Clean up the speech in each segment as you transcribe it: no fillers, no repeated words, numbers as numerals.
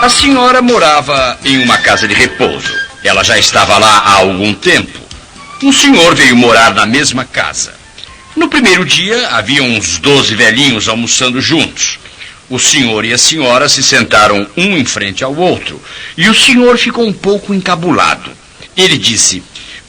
A senhora morava em uma casa de repouso. Ela já estava lá há algum tempo. Um senhor veio morar na mesma casa. No primeiro dia, havia uns 12 velhinhos almoçando juntos. O senhor e a senhora se sentaram um em frente ao outro, e o senhor ficou um pouco encabulado. Ele disse: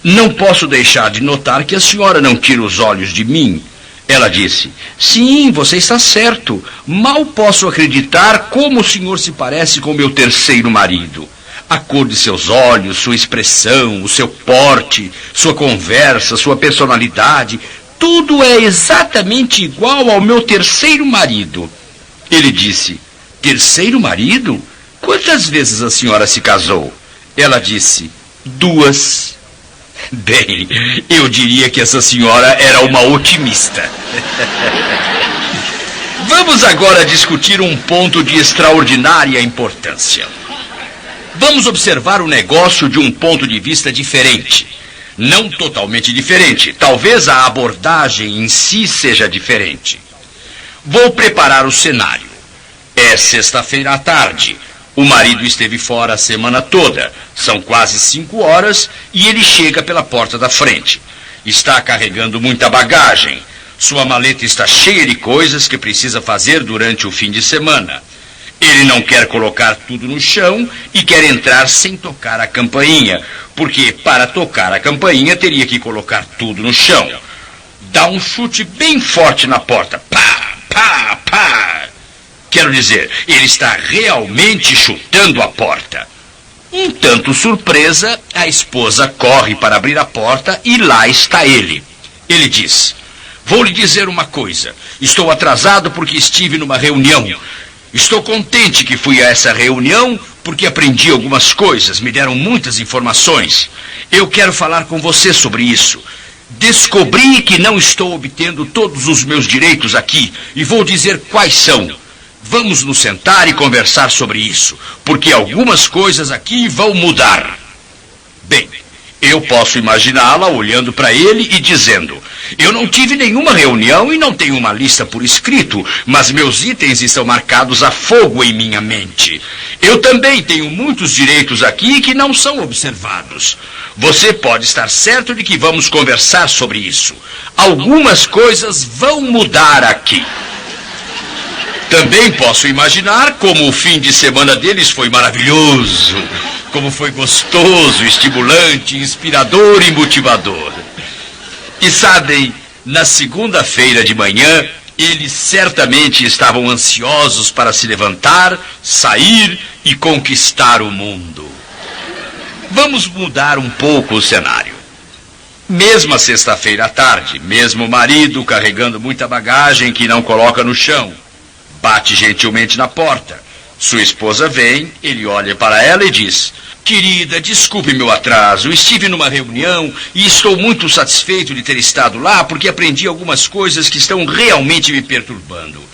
"Não posso deixar de notar que a senhora não tira os olhos de mim." Ela disse: "Sim, você está certo. Mal posso acreditar como o senhor se parece com meu terceiro marido. A cor de seus olhos, sua expressão, o seu porte, sua conversa, sua personalidade, tudo é exatamente igual ao meu terceiro marido." Ele disse: "Terceiro marido? Quantas vezes a senhora se casou?" Ela disse: "2. Bem, eu diria que essa senhora era uma otimista. Vamos agora discutir um ponto de extraordinária importância. Vamos observar o negócio de um ponto de vista diferente. Não totalmente diferente. Talvez a abordagem em si seja diferente. Vou preparar o cenário. É sexta-feira à tarde. O marido esteve fora a semana toda. São quase 5 horas e ele chega pela porta da frente. Está carregando muita bagagem. Sua maleta está cheia de coisas que precisa fazer durante o fim de semana. Ele não quer colocar tudo no chão e quer entrar sem tocar a campainha, porque para tocar a campainha teria que colocar tudo no chão. Dá um chute bem forte na porta. Pá, pá, pá. Quero dizer, ele está realmente chutando a porta. Um tanto surpresa, a esposa corre para abrir a porta e lá está ele. Ele diz: "Vou lhe dizer uma coisa. Estou atrasado porque estive numa reunião. Estou contente que fui a essa reunião porque aprendi algumas coisas, me deram muitas informações. Eu quero falar com você sobre isso. Descobri que não estou obtendo todos os meus direitos aqui e vou dizer quais são. Vamos nos sentar e conversar sobre isso, porque algumas coisas aqui vão mudar." Bem, eu posso imaginá-la olhando para ele e dizendo: "Eu não tive nenhuma reunião e não tenho uma lista por escrito, mas meus itens estão marcados a fogo em minha mente. Eu também tenho muitos direitos aqui que não são observados. Você pode estar certo de que vamos conversar sobre isso. Algumas coisas vão mudar aqui." Também posso imaginar como o fim de semana deles foi maravilhoso, como foi gostoso, estimulante, inspirador e motivador. E sabem, na segunda-feira de manhã, eles certamente estavam ansiosos para se levantar, sair e conquistar o mundo. Vamos mudar um pouco o cenário. Mesma sexta-feira à tarde, mesmo marido carregando muita bagagem que não coloca no chão. Bate gentilmente na porta. Sua esposa vem, ele olha para ela e diz: "Querida, desculpe meu atraso. Estive numa reunião e estou muito satisfeito de ter estado lá porque aprendi algumas coisas que estão realmente me perturbando.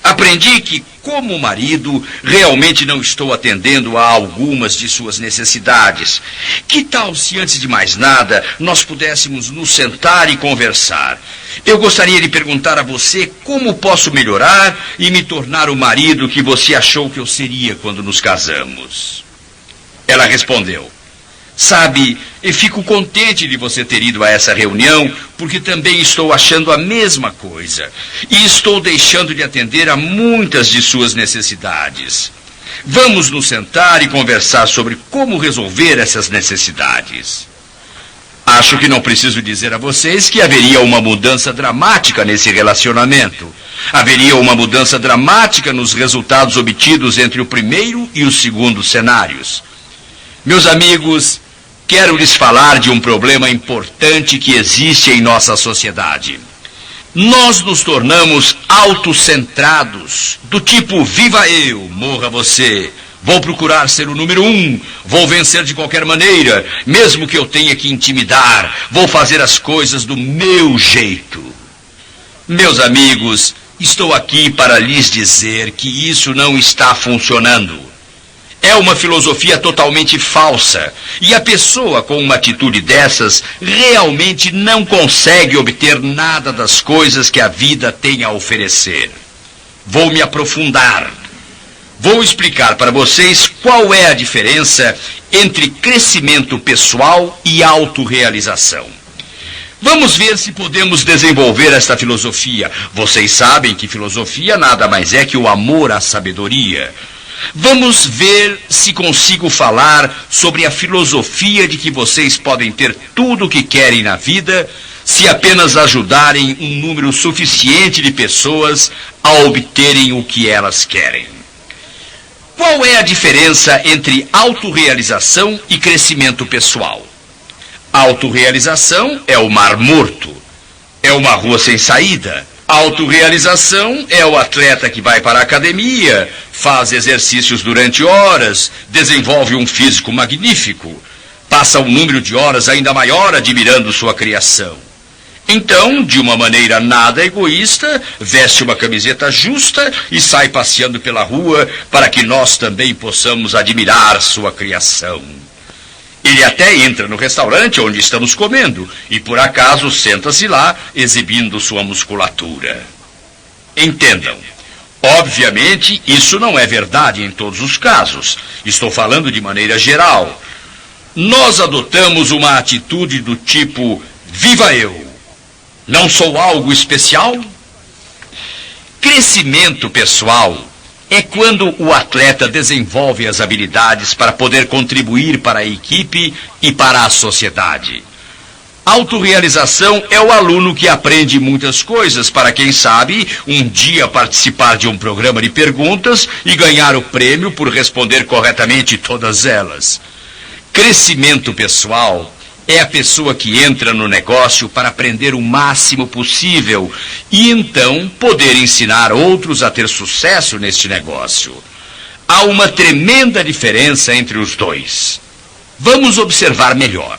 Aprendi que, como marido, realmente não estou atendendo a algumas de suas necessidades. Que tal se, antes de mais nada, nós pudéssemos nos sentar e conversar? Eu gostaria de perguntar a você como posso melhorar e me tornar o marido que você achou que eu seria quando nos casamos." Ela respondeu: "Sabe, eu fico contente de você ter ido a essa reunião, porque também estou achando a mesma coisa. E estou deixando de atender a muitas de suas necessidades. Vamos nos sentar e conversar sobre como resolver essas necessidades." Acho que não preciso dizer a vocês que haveria uma mudança dramática nesse relacionamento. Haveria uma mudança dramática nos resultados obtidos entre o primeiro e o segundo cenários. Meus amigos, quero lhes falar de um problema importante que existe em nossa sociedade. Nós nos tornamos autocentrados, do tipo viva eu, morra você. Vou procurar ser o número 1, vou vencer de qualquer maneira, mesmo que eu tenha que intimidar, vou fazer as coisas do meu jeito. Meus amigos, estou aqui para lhes dizer que isso não está funcionando. É uma filosofia totalmente falsa, e a pessoa com uma atitude dessas realmente não consegue obter nada das coisas que a vida tem a oferecer. Vou me aprofundar. vou explicar para vocês qual é a diferença entre crescimento pessoal e autorrealização. Vamos ver se podemos desenvolver esta filosofia. Vocês sabem que filosofia nada mais é que o amor à sabedoria. Vamos ver se consigo falar sobre a filosofia de que vocês podem ter tudo o que querem na vida, se apenas ajudarem um número suficiente de pessoas a obterem o que elas querem. Qual é a diferença entre autorrealização e crescimento pessoal? Autorrealização é o mar morto, é uma rua sem saída. Autorrealização é o atleta que vai para a academia, faz exercícios durante horas, desenvolve um físico magnífico, passa um número de horas ainda maior admirando sua criação. Então, de uma maneira nada egoísta, veste uma camiseta justa e sai passeando pela rua para que nós também possamos admirar sua criação. Ele até entra no restaurante onde estamos comendo e, por acaso, senta-se lá exibindo sua musculatura. Entendam, obviamente, isso não é verdade em todos os casos. Estou falando de maneira geral. Nós adotamos uma atitude do tipo, viva eu! Não sou algo especial? Crescimento pessoal é quando o atleta desenvolve as habilidades para poder contribuir para a equipe e para a sociedade. Autorrealização é o aluno que aprende muitas coisas para, quem sabe, um dia participar de um programa de perguntas e ganhar o prêmio por responder corretamente todas elas. Crescimento pessoal é a pessoa que entra no negócio para aprender o máximo possível e então poder ensinar outros a ter sucesso neste negócio. Há uma tremenda diferença entre os dois. Vamos observar melhor.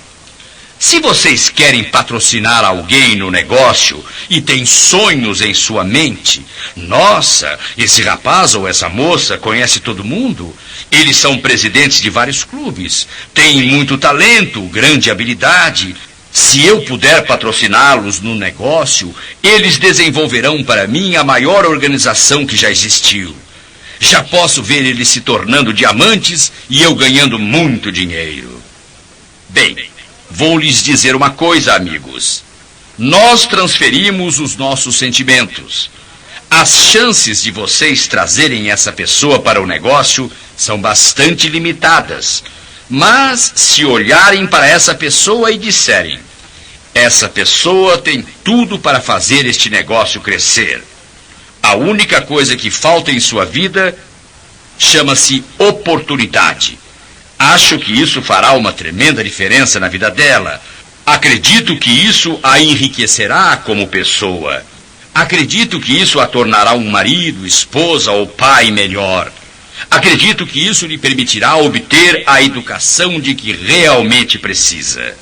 Se vocês querem patrocinar alguém no negócio e têm sonhos em sua mente, nossa, esse rapaz ou essa moça conhece todo mundo, eles são presidentes de vários clubes, têm muito talento, grande habilidade. Se eu puder patrociná-los no negócio, eles desenvolverão para mim a maior organização que já existiu. Já posso ver eles se tornando diamantes e eu ganhando muito dinheiro. Bem, vou lhes dizer uma coisa, amigos. Nós transferimos os nossos sentimentos. As chances de vocês trazerem essa pessoa para o negócio são bastante limitadas. Mas se olharem para essa pessoa e disserem, essa pessoa tem tudo para fazer este negócio crescer. A única coisa que falta em sua vida chama-se oportunidade. Acho que isso fará uma tremenda diferença na vida dela. Acredito que isso a enriquecerá como pessoa. Acredito que isso a tornará um marido, esposa ou pai melhor. Acredito que isso lhe permitirá obter a educação de que realmente precisa.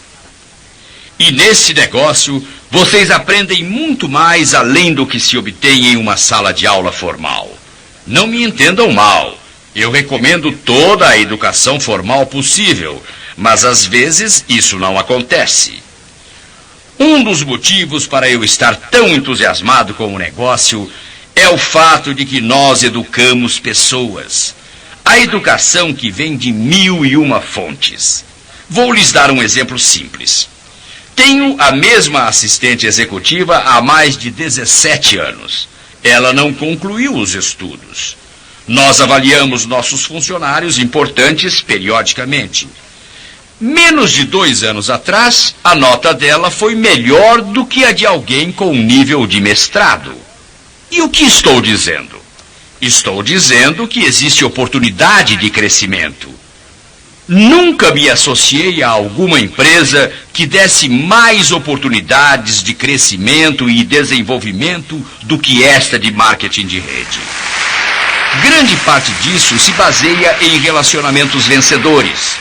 E nesse negócio, vocês aprendem muito mais além do que se obtém em uma sala de aula formal. Não me entendam mal. Eu recomendo toda a educação formal possível, mas às vezes isso não acontece. Um dos motivos para eu estar tão entusiasmado com o negócio é o fato de que nós educamos pessoas. A educação que vem de 1001 fontes. Vou lhes dar um exemplo simples. Tenho a mesma assistente executiva há mais de 17 anos. Ela não concluiu os estudos. Nós avaliamos nossos funcionários importantes periodicamente. Menos de 2 anos atrás, a nota dela foi melhor do que a de alguém com um nível de mestrado. E o que estou dizendo? Estou dizendo que existe oportunidade de crescimento. Nunca me associei a alguma empresa que desse mais oportunidades de crescimento e desenvolvimento do que esta de marketing de rede. Grande parte disso se baseia em relacionamentos vencedores.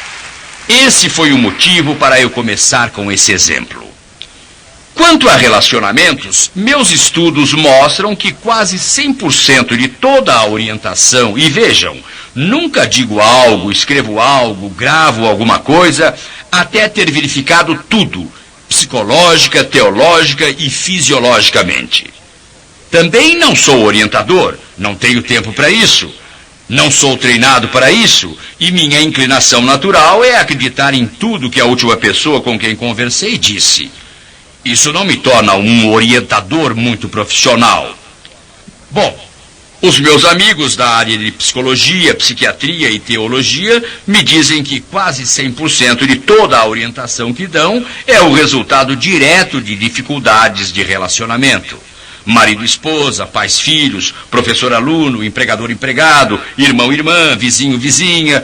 Esse foi o motivo para eu começar com esse exemplo. Quanto a relacionamentos, meus estudos mostram que quase 100% de toda a orientação, e vejam, nunca digo algo, escrevo algo, gravo alguma coisa, até ter verificado tudo, psicológica, teológica e fisiologicamente. Também não sou orientador, não tenho tempo para isso, Não sou treinado para isso, e minha inclinação natural é acreditar em tudo que a última pessoa com quem conversei disse. Isso não me torna um orientador muito profissional. Bom, os meus amigos da área de psicologia, psiquiatria e teologia me dizem que quase 100% de toda a orientação que dão é o resultado direto de dificuldades de relacionamento. Marido e esposa, pais, filhos, professor, aluno, empregador, empregado, irmão, irmã, vizinho, vizinha,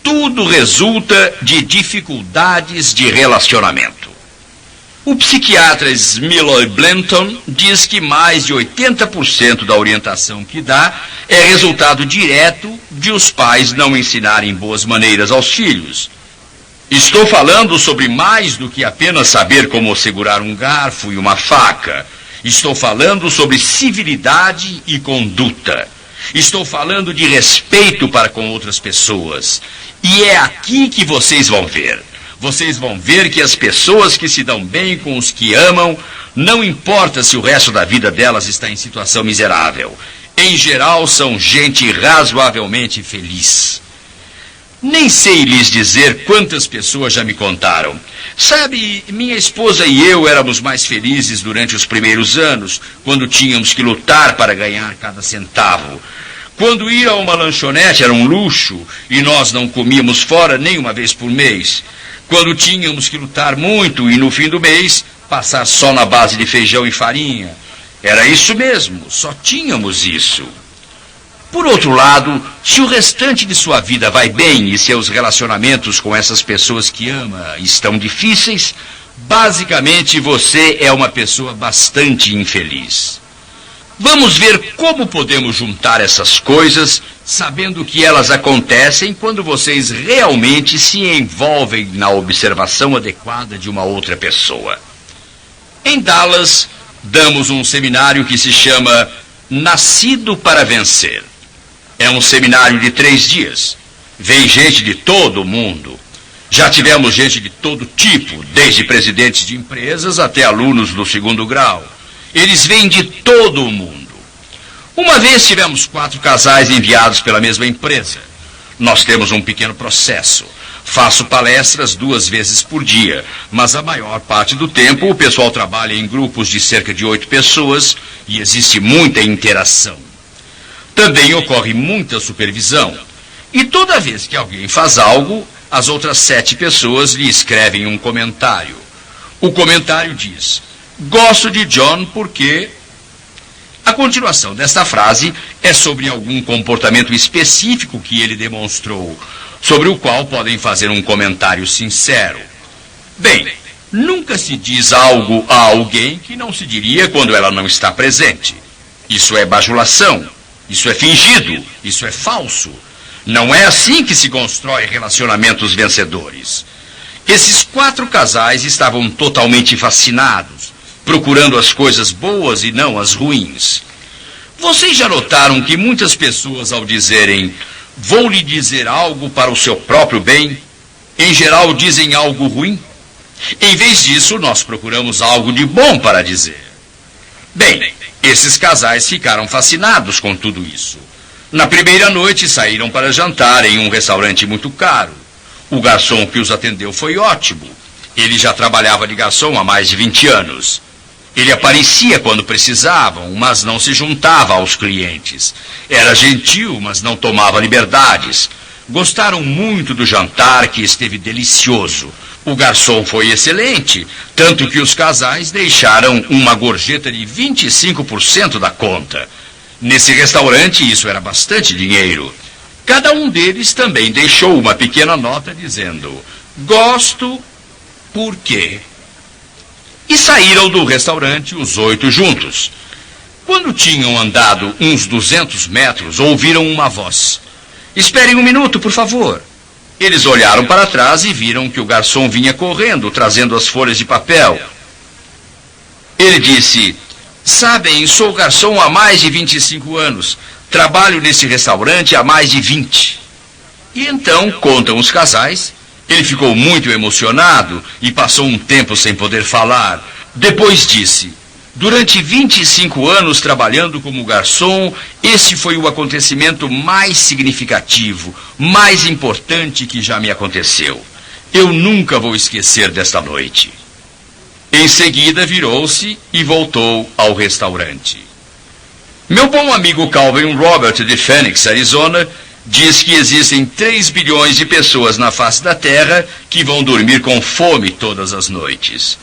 tudo resulta de dificuldades de relacionamento. O psiquiatra Smiley Blanton diz que mais de 80% da orientação que dá é resultado direto de os pais não ensinarem boas maneiras aos filhos. Estou falando sobre mais do que apenas saber como segurar um garfo e uma faca. Estou falando sobre civilidade e conduta. Estou falando de respeito para com outras pessoas. E é aqui que vocês vão ver. Vocês vão ver que as pessoas que se dão bem com os que amam, não importa se o resto da vida delas está em situação miserável. Em geral, são gente razoavelmente feliz. Nem sei lhes dizer quantas pessoas já me contaram. Sabe, minha esposa e eu éramos mais felizes durante os primeiros anos, quando tínhamos que lutar para ganhar cada centavo. Quando ir a uma lanchonete era um luxo e nós não comíamos fora nem uma vez por mês. Quando tínhamos que lutar muito e no fim do mês passar só na base de feijão e farinha. Era isso mesmo, só tínhamos isso. Por outro lado, se o restante de sua vida vai bem e seus relacionamentos com essas pessoas que ama estão difíceis, basicamente você é uma pessoa bastante infeliz. Vamos ver como podemos juntar essas coisas, sabendo que elas acontecem quando vocês realmente se envolvem na observação adequada de uma outra pessoa. Em Dallas, damos um seminário que se chama Nascido para Vencer. É um seminário de 3 dias. Vem gente de todo o mundo. Já tivemos gente de todo tipo, desde presidentes de empresas até alunos do 2º grau. Eles vêm de todo o mundo. Uma vez tivemos 4 casais enviados pela mesma empresa. Nós temos um pequeno processo. Faço palestras 2 vezes por dia, mas a maior parte do tempo o pessoal trabalha em grupos de cerca de 8 pessoas e existe muita interação. Também ocorre muita supervisão. E toda vez que alguém faz algo, as outras 7 pessoas lhe escrevem um comentário. O comentário diz: gosto de John porque... A continuação desta frase é sobre algum comportamento específico que ele demonstrou, sobre o qual podem fazer um comentário sincero. Bem, nunca se diz algo a alguém que não se diria quando ela não está presente. Isso é bajulação, isso é fingido, isso é falso. Não é assim que se constrói relacionamentos vencedores. Esses 4 casais estavam totalmente fascinados, procurando as coisas boas e não as ruins. Vocês já notaram que muitas pessoas, ao dizerem vou lhe dizer algo para o seu próprio bem, em geral dizem algo ruim? Em vez disso, nós procuramos algo de bom para dizer. Bem, esses casais ficaram fascinados com tudo isso. Na primeira noite saíram para jantar em um restaurante muito caro. O garçom que os atendeu foi ótimo. Ele já trabalhava de garçom há mais de 20 anos. Ele aparecia quando precisavam, mas não se juntava aos clientes. Era gentil, mas não tomava liberdades. Gostaram muito do jantar, que esteve delicioso. O garçom foi excelente, tanto que os casais deixaram uma gorjeta de 25% da conta. Nesse restaurante, isso era bastante dinheiro. Cada um deles também deixou uma pequena nota dizendo: gosto porque... E saíram do restaurante os 8 juntos. Quando tinham andado uns 200 metros, ouviram uma voz: esperem um minuto, por favor. Eles olharam para trás e viram que o garçom vinha correndo, trazendo as folhas de papel. Ele disse: sabem, sou garçom há mais de 25 anos. Trabalho nesse restaurante há mais de 20. E então, contam os casais, ele ficou muito emocionado e passou um tempo sem poder falar. Depois disse: Durante 25 anos trabalhando como garçom, esse foi o acontecimento mais significativo, mais importante que já me aconteceu. Eu nunca vou esquecer desta noite. Em seguida virou-se e voltou ao restaurante. Meu bom amigo Calvin Robert de Phoenix, Arizona, diz que existem 3 bilhões de pessoas na face da Terra que vão dormir com fome todas as noites.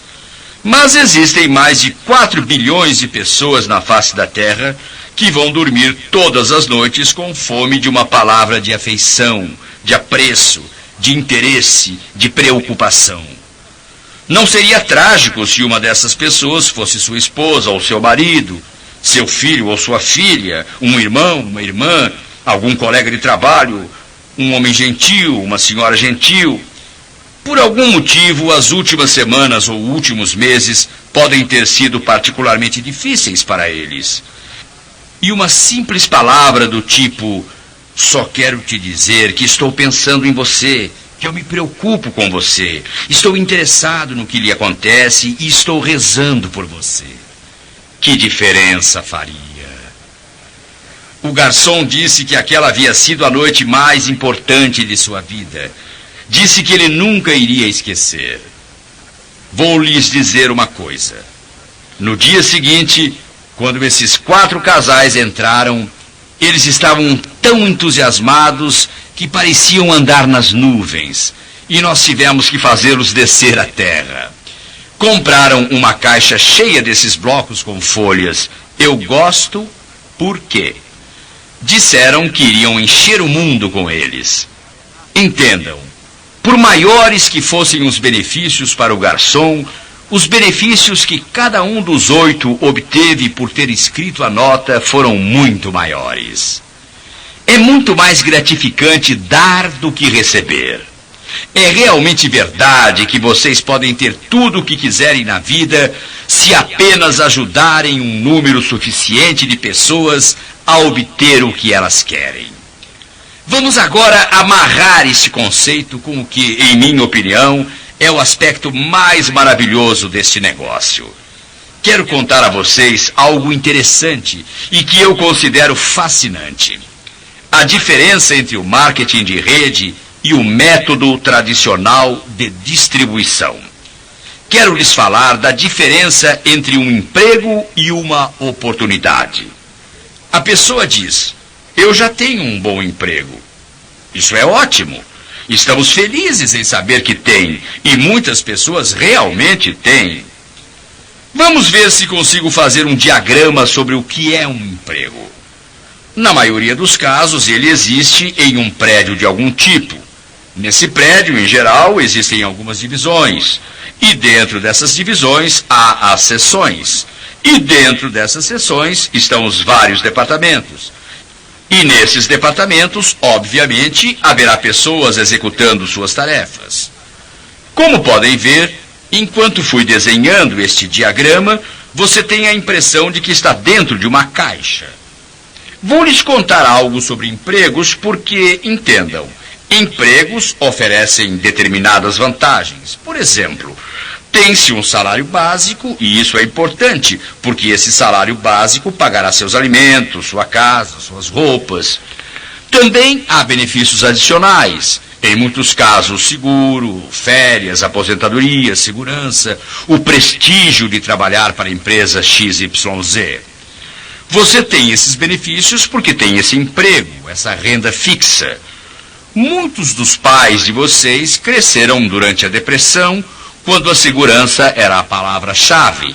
Mas existem mais de 4 bilhões de pessoas na face da Terra que vão dormir todas as noites com fome de uma palavra de afeição, de apreço, de interesse, de preocupação. Não seria trágico se uma dessas pessoas fosse sua esposa ou seu marido, seu filho ou sua filha, um irmão, uma irmã, algum colega de trabalho, um homem gentil, uma senhora gentil. Por algum motivo, as últimas semanas ou últimos meses podem ter sido particularmente difíceis para eles. E uma simples palavra do tipo, só quero te dizer que estou pensando em você, que eu me preocupo com você, estou interessado no que lhe acontece e estou rezando por você. Que diferença faria? O garçom disse que aquela havia sido a noite mais importante de sua vida. Disse que ele nunca iria esquecer. Vou lhes dizer uma coisa. No dia seguinte, quando esses 4 casais entraram, eles estavam tão entusiasmados que pareciam andar nas nuvens, e nós tivemos que fazê-los descer à terra. Compraram uma caixa cheia desses blocos com folhas. Eu gosto, por quê? Disseram que iriam encher o mundo com eles. Entendam, por maiores que fossem os benefícios para o garçom, os benefícios que cada um dos 8 obteve por ter escrito a nota foram muito maiores. É muito mais gratificante dar do que receber. É realmente verdade que vocês podem ter tudo o que quiserem na vida se apenas ajudarem um número suficiente de pessoas a obter o que elas querem. Vamos agora amarrar esse conceito com o que, em minha opinião, é o aspecto mais maravilhoso deste negócio. Quero contar a vocês algo interessante e que eu considero fascinante. A diferença entre o marketing de rede e o método tradicional de distribuição. Quero lhes falar da diferença entre um emprego e uma oportunidade. A pessoa diz, eu já tenho um bom emprego. Isso é ótimo. Estamos felizes em saber que tem, e muitas pessoas realmente têm. Vamos ver se consigo fazer um diagrama sobre o que é um emprego. Na maioria dos casos, ele existe em um prédio de algum tipo. Nesse prédio, em geral, existem algumas divisões. E dentro dessas divisões, há as seções. E dentro dessas seções estão os vários departamentos. E nesses departamentos, obviamente, haverá pessoas executando suas tarefas. Como podem ver, enquanto fui desenhando este diagrama, você tem a impressão de que está dentro de uma caixa. Vou lhes contar algo sobre empregos porque, entendam, empregos oferecem determinadas vantagens. Por exemplo, tem-se um salário básico, e isso é importante, porque esse salário básico pagará seus alimentos, sua casa, suas roupas. Também há benefícios adicionais. Em muitos casos, seguro, férias, aposentadoria, segurança, o prestígio de trabalhar para a empresa XYZ. Você tem esses benefícios porque tem esse emprego, essa renda fixa. Muitos dos pais de vocês cresceram durante a depressão, quando a segurança era a palavra-chave.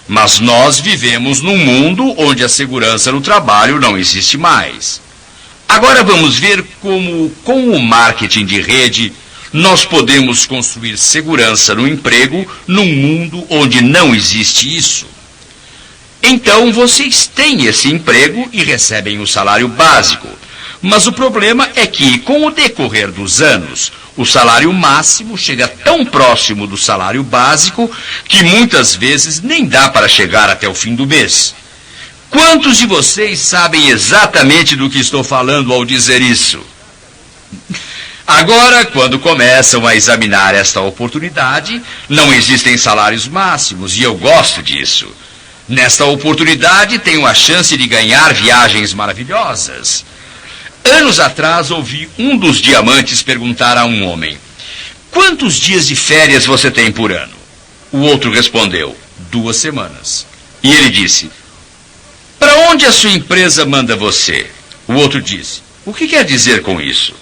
Mas nós vivemos num mundo onde a segurança no trabalho não existe mais. Agora vamos ver como, com o marketing de rede, nós podemos construir segurança no emprego num mundo onde não existe isso. Então, vocês têm esse emprego e recebem o salário básico. Mas o problema é que, com o decorrer dos anos, o salário máximo chega tão próximo do salário básico que muitas vezes nem dá para chegar até o fim do mês. Quantos de vocês sabem exatamente do que estou falando ao dizer isso? Agora, quando começam a examinar esta oportunidade, não existem salários máximos e eu gosto disso. Nesta oportunidade, tenho a chance de ganhar viagens maravilhosas. Anos atrás, ouvi um dos diamantes perguntar a um homem: quantos dias de férias você tem por ano? O outro respondeu: 2 semanas. E ele disse: para onde a sua empresa manda você? O outro disse: o que quer dizer com isso?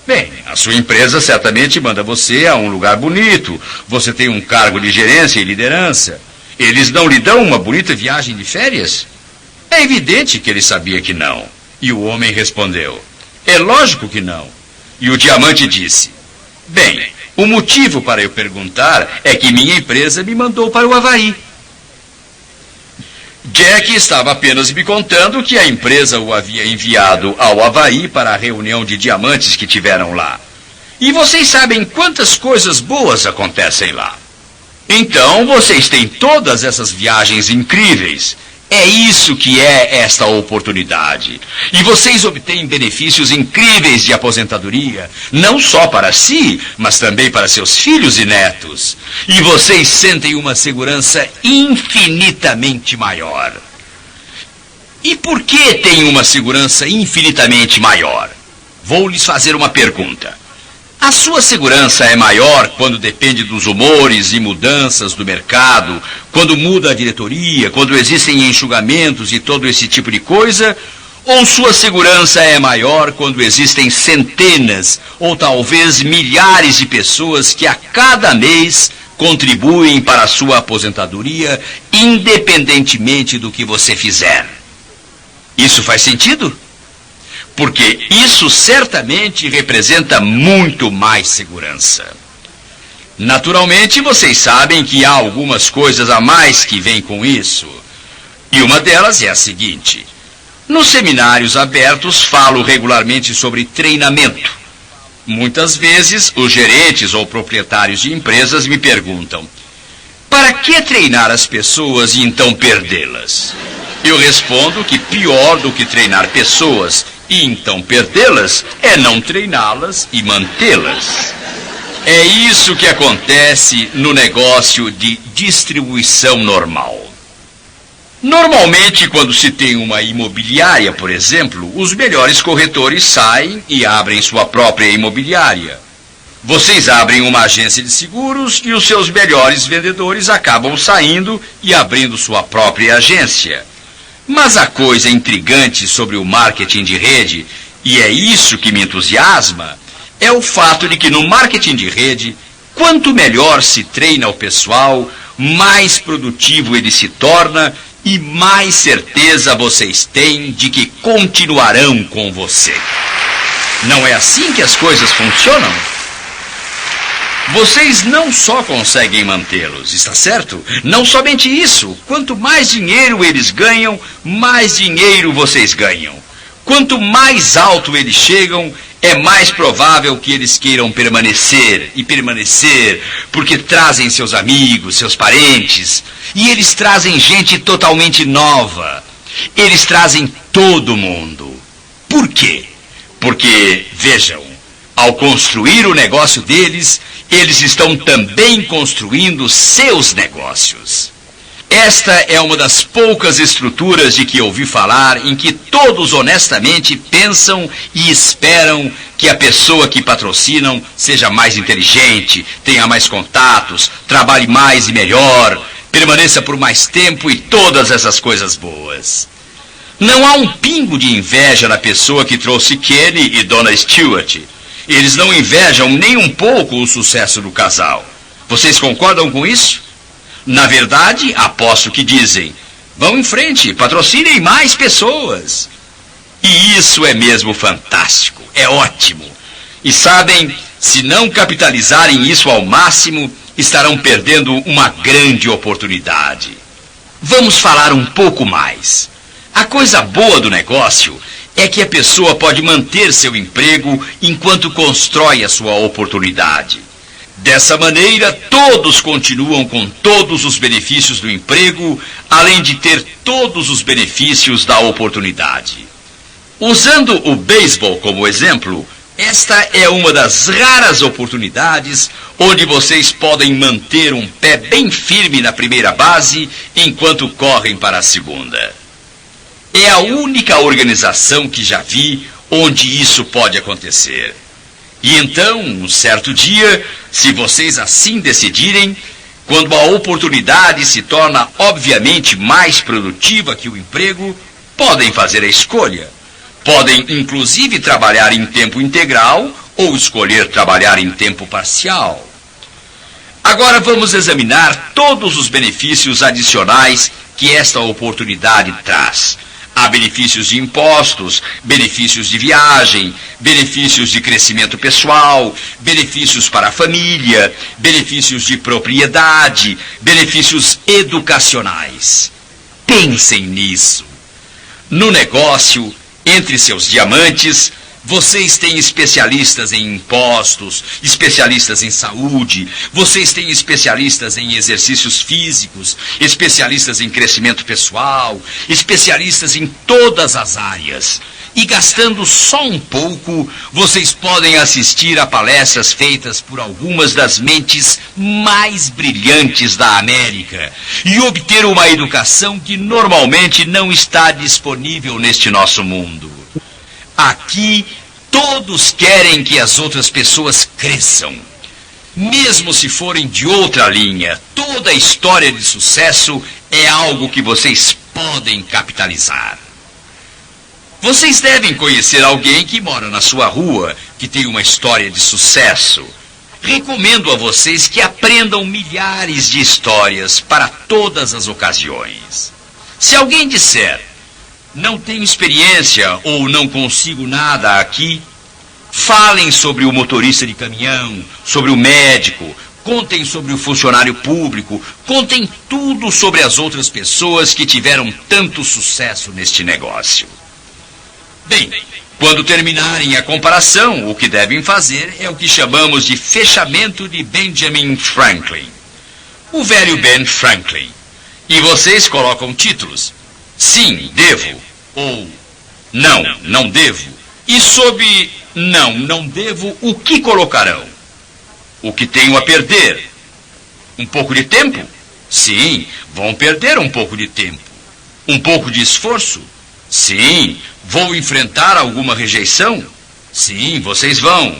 Bem, a sua empresa certamente manda você a um lugar bonito. Você tem um cargo de gerência e liderança. Eles não lhe dão uma bonita viagem de férias? É evidente que ele sabia que não. E o homem respondeu: é lógico que não. E o diamante disse: bem, o motivo para eu perguntar é que minha empresa me mandou para o Havaí. Jack estava apenas me contando que a empresa o havia enviado ao Havaí para a reunião de diamantes que tiveram lá. E vocês sabem quantas coisas boas acontecem lá. Então, vocês têm todas essas viagens incríveis. É isso que é esta oportunidade. E vocês obtêm benefícios incríveis de aposentadoria, não só para si, mas também para seus filhos e netos. E vocês sentem uma segurança infinitamente maior. E por que têm uma segurança infinitamente maior? Vou lhes fazer uma pergunta. A sua segurança é maior quando depende dos humores e mudanças do mercado, quando muda a diretoria, quando existem enxugamentos e todo esse tipo de coisa? Ou sua segurança é maior quando existem centenas ou talvez milhares de pessoas que a cada mês contribuem para a sua aposentadoria, independentemente do que você fizer? Isso faz sentido? Porque isso certamente representa muito mais segurança. Naturalmente, vocês sabem que há algumas coisas a mais que vêm com isso. E uma delas é a seguinte: nos seminários abertos falo regularmente sobre treinamento. Muitas vezes, os gerentes ou proprietários de empresas me perguntam: para que treinar as pessoas e então perdê-las? Eu respondo que pior do que treinar pessoas e então perdê-las é não treiná-las e mantê-las. É isso que acontece no negócio de distribuição normal. Normalmente, quando se tem uma imobiliária, por exemplo, os melhores corretores saem e abrem sua própria imobiliária. Vocês abrem uma agência de seguros e os seus melhores vendedores acabam saindo e abrindo sua própria agência. Mas a coisa intrigante sobre o marketing de rede, e é isso que me entusiasma, é o fato de que no marketing de rede, quanto melhor se treina o pessoal, mais produtivo ele se torna e mais certeza vocês têm de que continuarão com você. Não é assim que as coisas funcionam? Vocês não só conseguem mantê-los, está certo? Não somente isso. Quanto mais dinheiro eles ganham, mais dinheiro vocês ganham. Quanto mais alto eles chegam, é mais provável que eles queiram permanecer e permanecer, porque trazem seus amigos, seus parentes, e eles trazem gente totalmente nova. Eles trazem todo mundo. Por quê? Porque, vejam, ao construir o negócio deles, eles estão também construindo seus negócios. Esta é uma das poucas estruturas de que ouvi falar em que todos honestamente pensam e esperam que a pessoa que patrocinam seja mais inteligente, tenha mais contatos, trabalhe mais e melhor, permaneça por mais tempo e todas essas coisas boas. Não há um pingo de inveja na pessoa que trouxe Kenny e Donna Stewart. Eles não invejam nem um pouco o sucesso do casal. Vocês concordam com isso? Na verdade, aposto que dizem: vão em frente, patrocinem mais pessoas. E isso é mesmo fantástico, é ótimo. E sabem, se não capitalizarem isso ao máximo, estarão perdendo uma grande oportunidade. Vamos falar um pouco mais. A coisa boa do negócio é que a pessoa pode manter seu emprego enquanto constrói a sua oportunidade. Dessa maneira, todos continuam com todos os benefícios do emprego, além de ter todos os benefícios da oportunidade. Usando o beisebol como exemplo, Esta é uma das raras oportunidades onde vocês podem manter um pé bem firme na primeira base enquanto correm para a segunda. É a única organização que já vi onde isso pode acontecer. E então, um certo dia, se vocês assim decidirem, quando a oportunidade se torna obviamente mais produtiva que o emprego, podem fazer a escolha. Podem, inclusive, trabalhar em tempo integral ou escolher trabalhar em tempo parcial. Agora vamos examinar todos os benefícios adicionais que esta oportunidade traz. Há benefícios de impostos, benefícios de viagem, benefícios de crescimento pessoal, benefícios para a família, benefícios de propriedade, benefícios educacionais. Pensem nisso. No negócio, entre seus diamantes, vocês têm especialistas em impostos, especialistas em saúde, vocês têm especialistas em exercícios físicos, especialistas em crescimento pessoal, especialistas em todas as áreas. E gastando só um pouco, vocês podem assistir a palestras feitas por algumas das mentes mais brilhantes da América e obter uma educação que normalmente não está disponível neste nosso mundo. Aqui, todos querem que as outras pessoas cresçam. Mesmo se forem de outra linha, toda a história de sucesso é algo que vocês podem capitalizar. Vocês devem conhecer alguém que mora na sua rua, que tem uma história de sucesso. Recomendo a vocês que aprendam milhares de histórias para todas as ocasiões. Se alguém disser, não tenho experiência ou não consigo nada aqui, falem sobre o motorista de caminhão, sobre o médico, contem sobre o funcionário público, contem tudo sobre as outras pessoas que tiveram tanto sucesso neste negócio. Bem, quando terminarem a comparação, o que devem fazer é o que chamamos de fechamento de Benjamin Franklin. O velho Ben Franklin. E vocês colocam títulos. Sim, devo. Ou não, não devo. E sob não, não devo, o que colocarão? O que tenho a perder? Um pouco de tempo? Sim, vão perder um pouco de tempo. Um pouco de esforço? Sim. Vou enfrentar alguma rejeição? Sim, vocês vão.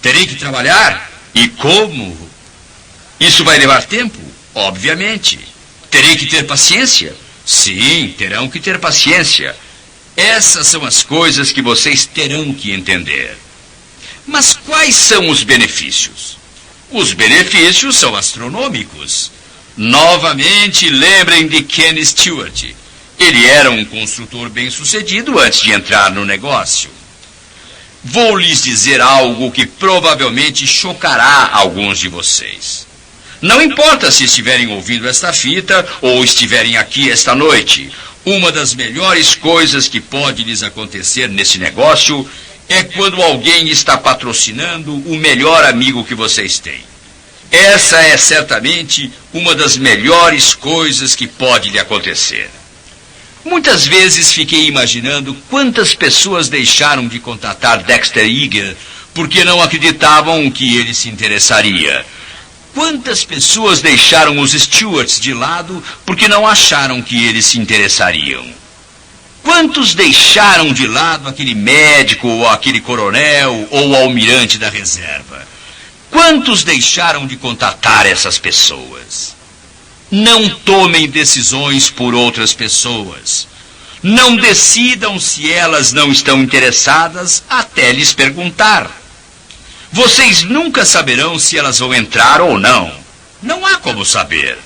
Terei que trabalhar? E como? Isso vai levar tempo? Obviamente. Terei que ter paciência? Sim, terão que ter paciência. Essas são as coisas que vocês terão que entender. Mas quais são os benefícios? Os benefícios são astronômicos. Novamente, lembrem de Ken Stewart. Ele era um construtor bem-sucedido antes de entrar no negócio. Vou lhes dizer algo que provavelmente chocará alguns de vocês. Não importa se estiverem ouvindo esta fita ou estiverem aqui esta noite, uma das melhores coisas que pode lhes acontecer nesse negócio é quando alguém está patrocinando o melhor amigo que vocês têm. Essa é certamente uma das melhores coisas que pode lhe acontecer. Muitas vezes fiquei imaginando quantas pessoas deixaram de contatar Dexter Yeager porque não acreditavam que ele se interessaria. Quantas pessoas deixaram os Stewarts de lado porque não acharam que eles se interessariam? Quantos deixaram de lado aquele médico ou aquele coronel ou almirante da reserva? Quantos deixaram de contatar essas pessoas? Não tomem decisões por outras pessoas. Não decidam se elas não estão interessadas até lhes perguntar. Vocês nunca saberão se elas vão entrar ou não. Não há como saber.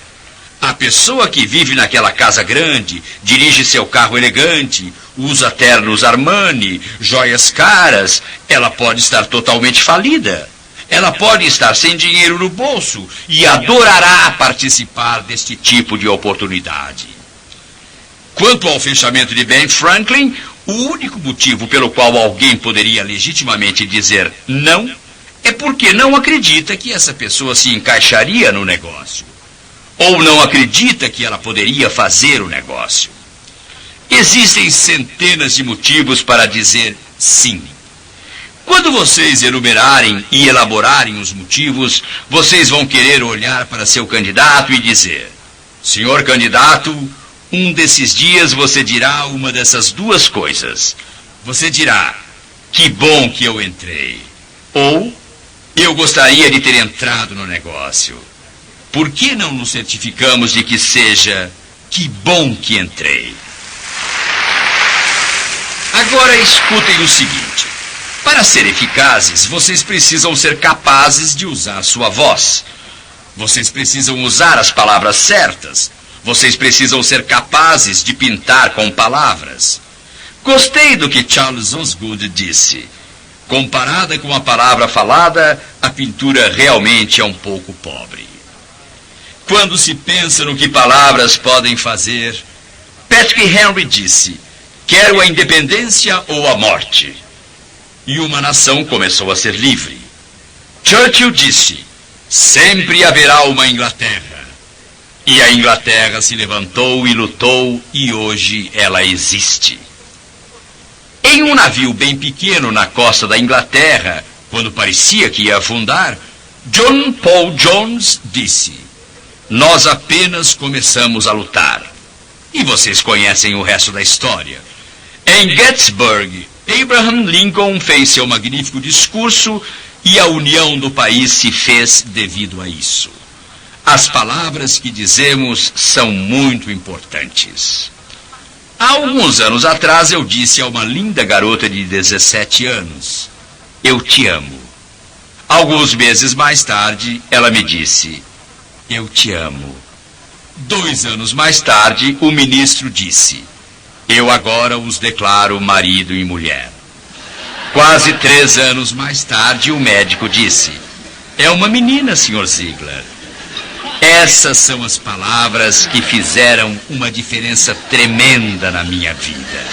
A pessoa que vive naquela casa grande, dirige seu carro elegante, usa ternos Armani, joias caras, ela pode estar totalmente falida. Ela pode estar sem dinheiro no bolso e adorará participar deste tipo de oportunidade. Quanto ao fechamento de Ben Franklin, o único motivo pelo qual alguém poderia legitimamente dizer não é porque não acredita que essa pessoa se encaixaria no negócio. Ou não acredita que ela poderia fazer o negócio. Existem centenas de motivos para dizer sim. Quando vocês enumerarem e elaborarem os motivos, vocês vão querer olhar para seu candidato e dizer: senhor candidato, um desses dias você dirá uma dessas duas coisas. Você dirá: que bom que eu entrei. Ou: eu gostaria de ter entrado no negócio. Por que não nos certificamos de que seja: que bom que entrei? Agora escutem o seguinte. Para ser eficazes, vocês precisam ser capazes de usar sua voz. Vocês precisam usar as palavras certas. Vocês precisam ser capazes de pintar com palavras. Gostei do que Charles Osgood disse. Comparada com a palavra falada, a pintura realmente é um pouco pobre. Quando se pensa no que palavras podem fazer, Patrick Henry disse: quero a independência ou a morte. E uma nação começou a ser livre. Churchill disse: sempre haverá uma Inglaterra. E a Inglaterra se levantou e lutou, e hoje ela existe. Em um navio bem pequeno na costa da Inglaterra, quando parecia que ia afundar, John Paul Jones disse: nós apenas começamos a lutar. E vocês conhecem o resto da história. Em Gettysburg, Abraham Lincoln fez seu magnífico discurso e a união do país se fez devido a isso. As palavras que dizemos são muito importantes. Há alguns anos atrás eu disse a uma linda garota de 17 anos: eu te amo. Alguns meses mais tarde, ela me disse: eu te amo. 2 anos mais tarde, o ministro disse: eu agora os declaro marido e mulher. Quase 3 anos mais tarde, o médico disse: é uma menina, Sr. Ziegler. Essas são as palavras que fizeram uma diferença tremenda na minha vida.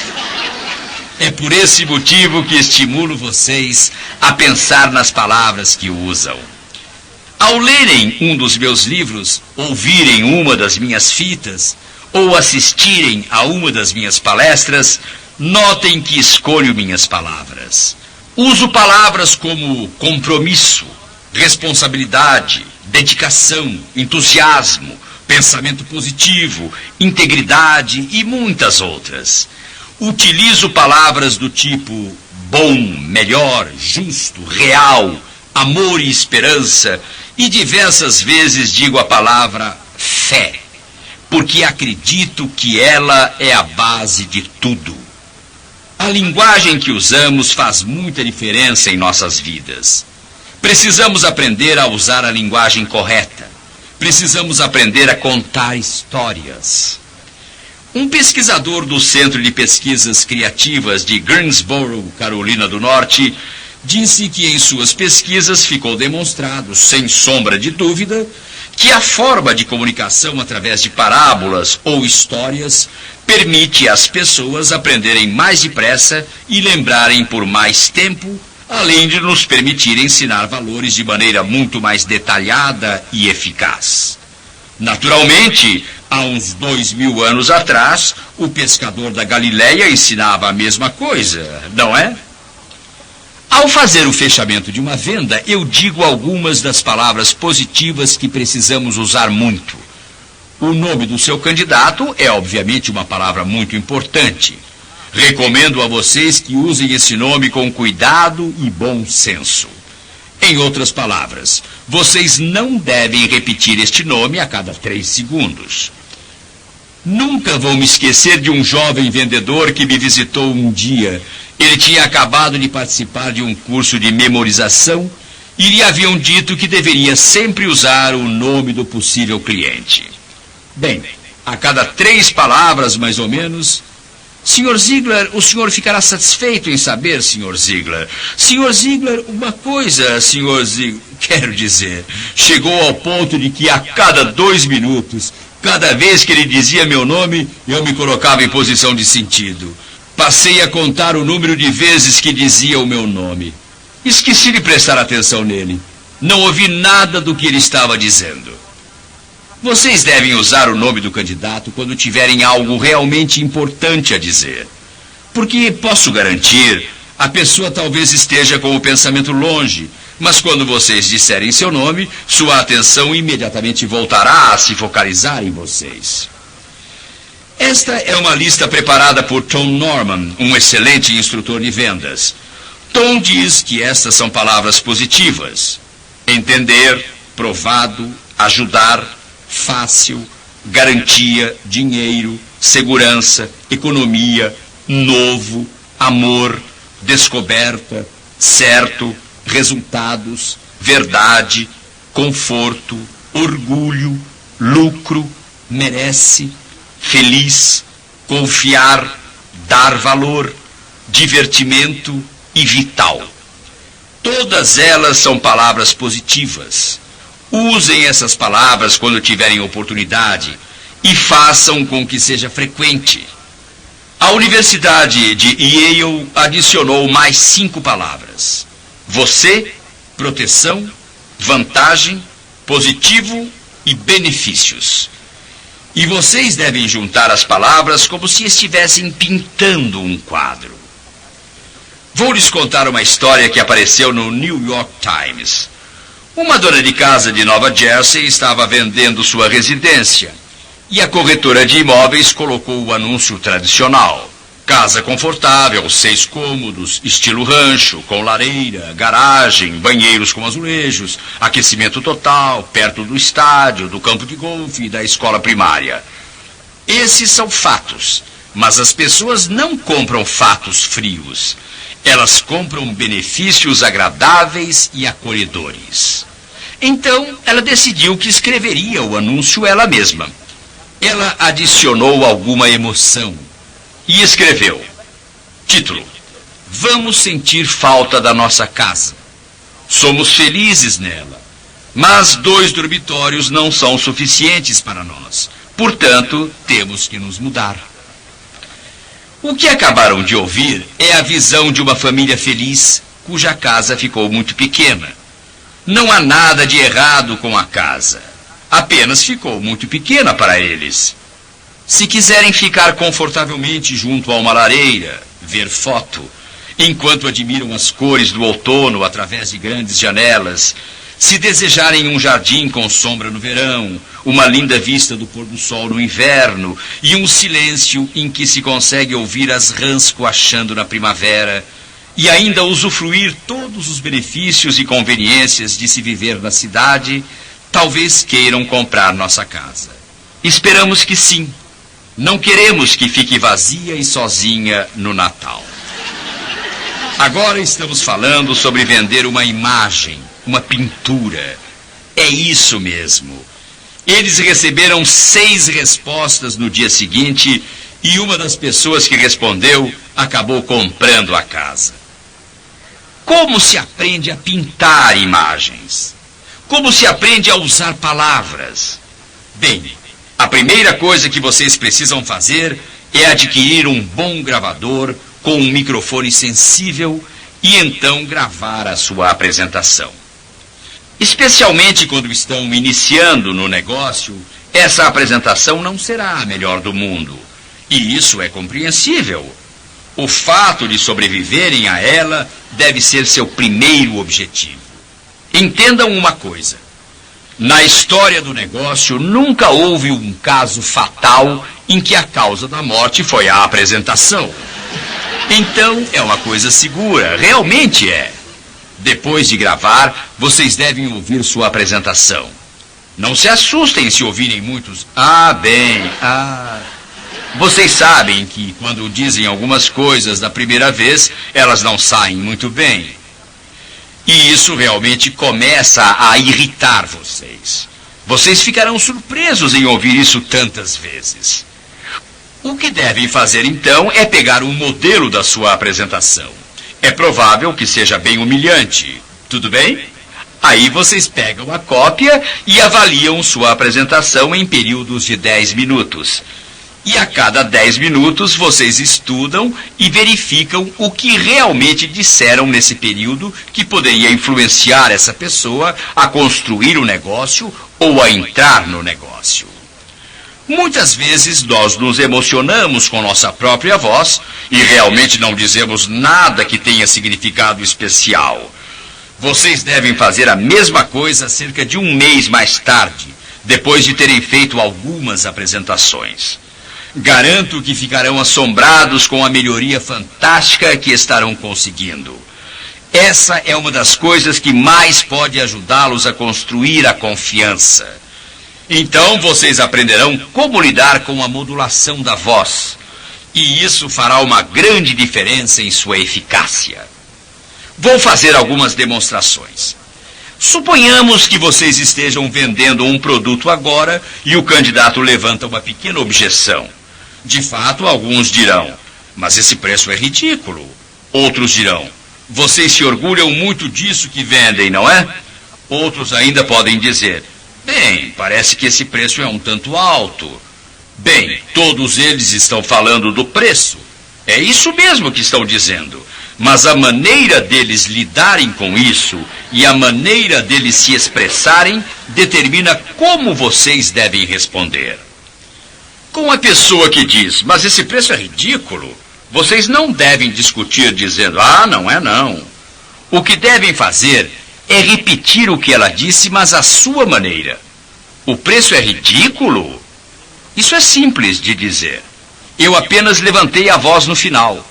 É por esse motivo que estimulo vocês a pensar nas palavras que usam. Ao lerem um dos meus livros, ouvirem uma das minhas fitas, ou assistirem a uma das minhas palestras, notem que escolho minhas palavras. Uso palavras como compromisso, responsabilidade, dedicação, entusiasmo, pensamento positivo, integridade e muitas outras. Utilizo palavras do tipo bom, melhor, justo, real, amor e esperança, e diversas vezes digo a palavra fé, porque acredito que ela é a base de tudo. A linguagem que usamos faz muita diferença em nossas vidas. Precisamos aprender a usar a linguagem correta. Precisamos aprender a contar histórias. Um pesquisador do Centro de Pesquisas Criativas de Greensboro, Carolina do Norte, disse que em suas pesquisas ficou demonstrado, sem sombra de dúvida, que a forma de comunicação através de parábolas ou histórias permite às pessoas aprenderem mais depressa e lembrarem por mais tempo, além de nos permitir ensinar valores de maneira muito mais detalhada e eficaz. Naturalmente, há uns 2000 anos atrás, o pescador da Galileia ensinava a mesma coisa, não é? Ao fazer o fechamento de uma venda, eu digo algumas das palavras positivas que precisamos usar muito. O nome do seu candidato é, obviamente, uma palavra muito importante. Recomendo a vocês que usem esse nome com cuidado e bom senso. Em outras palavras, vocês não devem repetir este nome a cada 3 segundos. Nunca vou me esquecer de um jovem vendedor que me visitou um dia. Ele tinha acabado de participar de um curso de memorização e lhe haviam dito que deveria sempre usar o nome do possível cliente. Bem, a cada 3 palavras, mais ou menos: Sr. Ziegler, o senhor ficará satisfeito em saber, Sr. Ziegler. Sr. Ziegler, uma coisa, Sr. Ziegler. Quero dizer, chegou ao ponto de que a cada 2 minutos, cada vez que ele dizia meu nome, eu me colocava em posição de sentido. Passei a contar o número de vezes que dizia o meu nome. Esqueci de prestar atenção nele. Não ouvi nada do que ele estava dizendo. Vocês devem usar o nome do candidato quando tiverem algo realmente importante a dizer. Porque, posso garantir, A pessoa talvez esteja com o pensamento longe, mas quando vocês disserem seu nome, sua atenção imediatamente voltará a se focalizar em vocês. Esta é uma lista preparada por Tom Norman, um excelente instrutor de vendas. Tom diz que estas são palavras positivas: entender, provado, ajudar, fácil, garantia, dinheiro, segurança, economia, novo, amor, descoberta, certo, resultados, verdade, conforto, orgulho, lucro, merece, feliz, confiar, dar valor, divertimento e vital. Todas elas são palavras positivas. Usem essas palavras quando tiverem oportunidade e façam com que seja frequente. A Universidade de Yale adicionou mais 5 palavras: você, proteção, vantagem, positivo e benefícios. E vocês devem juntar as palavras como se estivessem pintando um quadro. Vou lhes contar uma história que apareceu no New York Times. Uma dona de casa de Nova Jersey estava vendendo sua residência e a corretora de imóveis colocou o anúncio tradicional: casa confortável, 6 cômodos, estilo rancho, com lareira, garagem, banheiros com azulejos, aquecimento total, perto do estádio, do campo de golfe e da escola primária. Esses são fatos, mas as pessoas não compram fatos frios. Elas compram benefícios agradáveis e acolhedores. Então, ela decidiu que escreveria o anúncio ela mesma. Ela adicionou alguma emoção e escreveu: título: vamos sentir falta da nossa casa. Somos felizes nela, mas 2 dormitórios não são suficientes para nós. Portanto, temos que nos mudar. O que acabaram de ouvir é a visão de uma família feliz cuja casa ficou muito pequena. Não há nada de errado com a casa, apenas ficou muito pequena para eles. Se quiserem ficar confortavelmente junto a uma lareira, ver foto, enquanto admiram as cores do outono através de grandes janelas, se desejarem um jardim com sombra no verão, uma linda vista do pôr do sol no inverno e um silêncio em que se consegue ouvir as rãs coachando na primavera, e ainda usufruir todos os benefícios e conveniências de se viver na cidade, talvez queiram comprar nossa casa. Esperamos que sim. Não queremos que fique vazia e sozinha no Natal. Agora estamos falando sobre vender uma imagem, uma pintura. É isso mesmo. Eles receberam 6 respostas no dia seguinte e uma das pessoas que respondeu acabou comprando a casa. Como se aprende a pintar imagens? Como se aprende a usar palavras? Bem, a primeira coisa que vocês precisam fazer é adquirir um bom gravador com um microfone sensível e então gravar a sua apresentação. Especialmente quando estão iniciando no negócio, essa apresentação não será a melhor do mundo. E isso é compreensível. O fato de sobreviverem a ela deve ser seu primeiro objetivo. Entendam uma coisa: na história do negócio nunca houve um caso fatal em que a causa da morte foi a apresentação. Então é uma coisa segura, realmente é. Depois de gravar, vocês devem ouvir sua apresentação. Não se assustem se ouvirem muitos Vocês sabem que quando dizem algumas coisas da primeira vez, elas não saem muito bem. E isso realmente começa a irritar vocês. Vocês ficarão surpresos em ouvir isso tantas vezes. O que devem fazer então é pegar um modelo da sua apresentação. É provável que seja bem humilhante, tudo bem? Aí vocês pegam a cópia e avaliam sua apresentação em períodos de 10 minutos. E a cada 10 minutos vocês estudam e verificam o que realmente disseram nesse período que poderia influenciar essa pessoa a construir o negócio ou a entrar no negócio. Muitas vezes nós nos emocionamos com nossa própria voz e realmente não dizemos nada que tenha significado especial. Vocês devem fazer a mesma coisa cerca de um mês mais tarde, depois de terem feito algumas apresentações. Garanto que ficarão assombrados com a melhoria fantástica que estarão conseguindo. Essa é uma das coisas que mais pode ajudá-los a construir a confiança. Então vocês aprenderão como lidar com a modulação da voz. E isso fará uma grande diferença em sua eficácia. Vou fazer algumas demonstrações. Suponhamos que vocês estejam vendendo um produto agora e o candidato levanta uma pequena objeção. De fato, alguns dirão, mas esse preço é ridículo. Outros dirão, vocês se orgulham muito disso que vendem, não é? Outros ainda podem dizer, bem, parece que esse preço é um tanto alto. Bem, todos eles estão falando do preço. É isso mesmo que estão dizendo. Mas a maneira deles lidarem com isso e a maneira deles se expressarem determina como vocês devem responder. Com a pessoa que diz, mas esse preço é ridículo, vocês não devem discutir dizendo, não é não. O que devem fazer é repetir o que ela disse, mas à sua maneira. O preço é ridículo? Isso é simples de dizer. Eu apenas levantei a voz no final.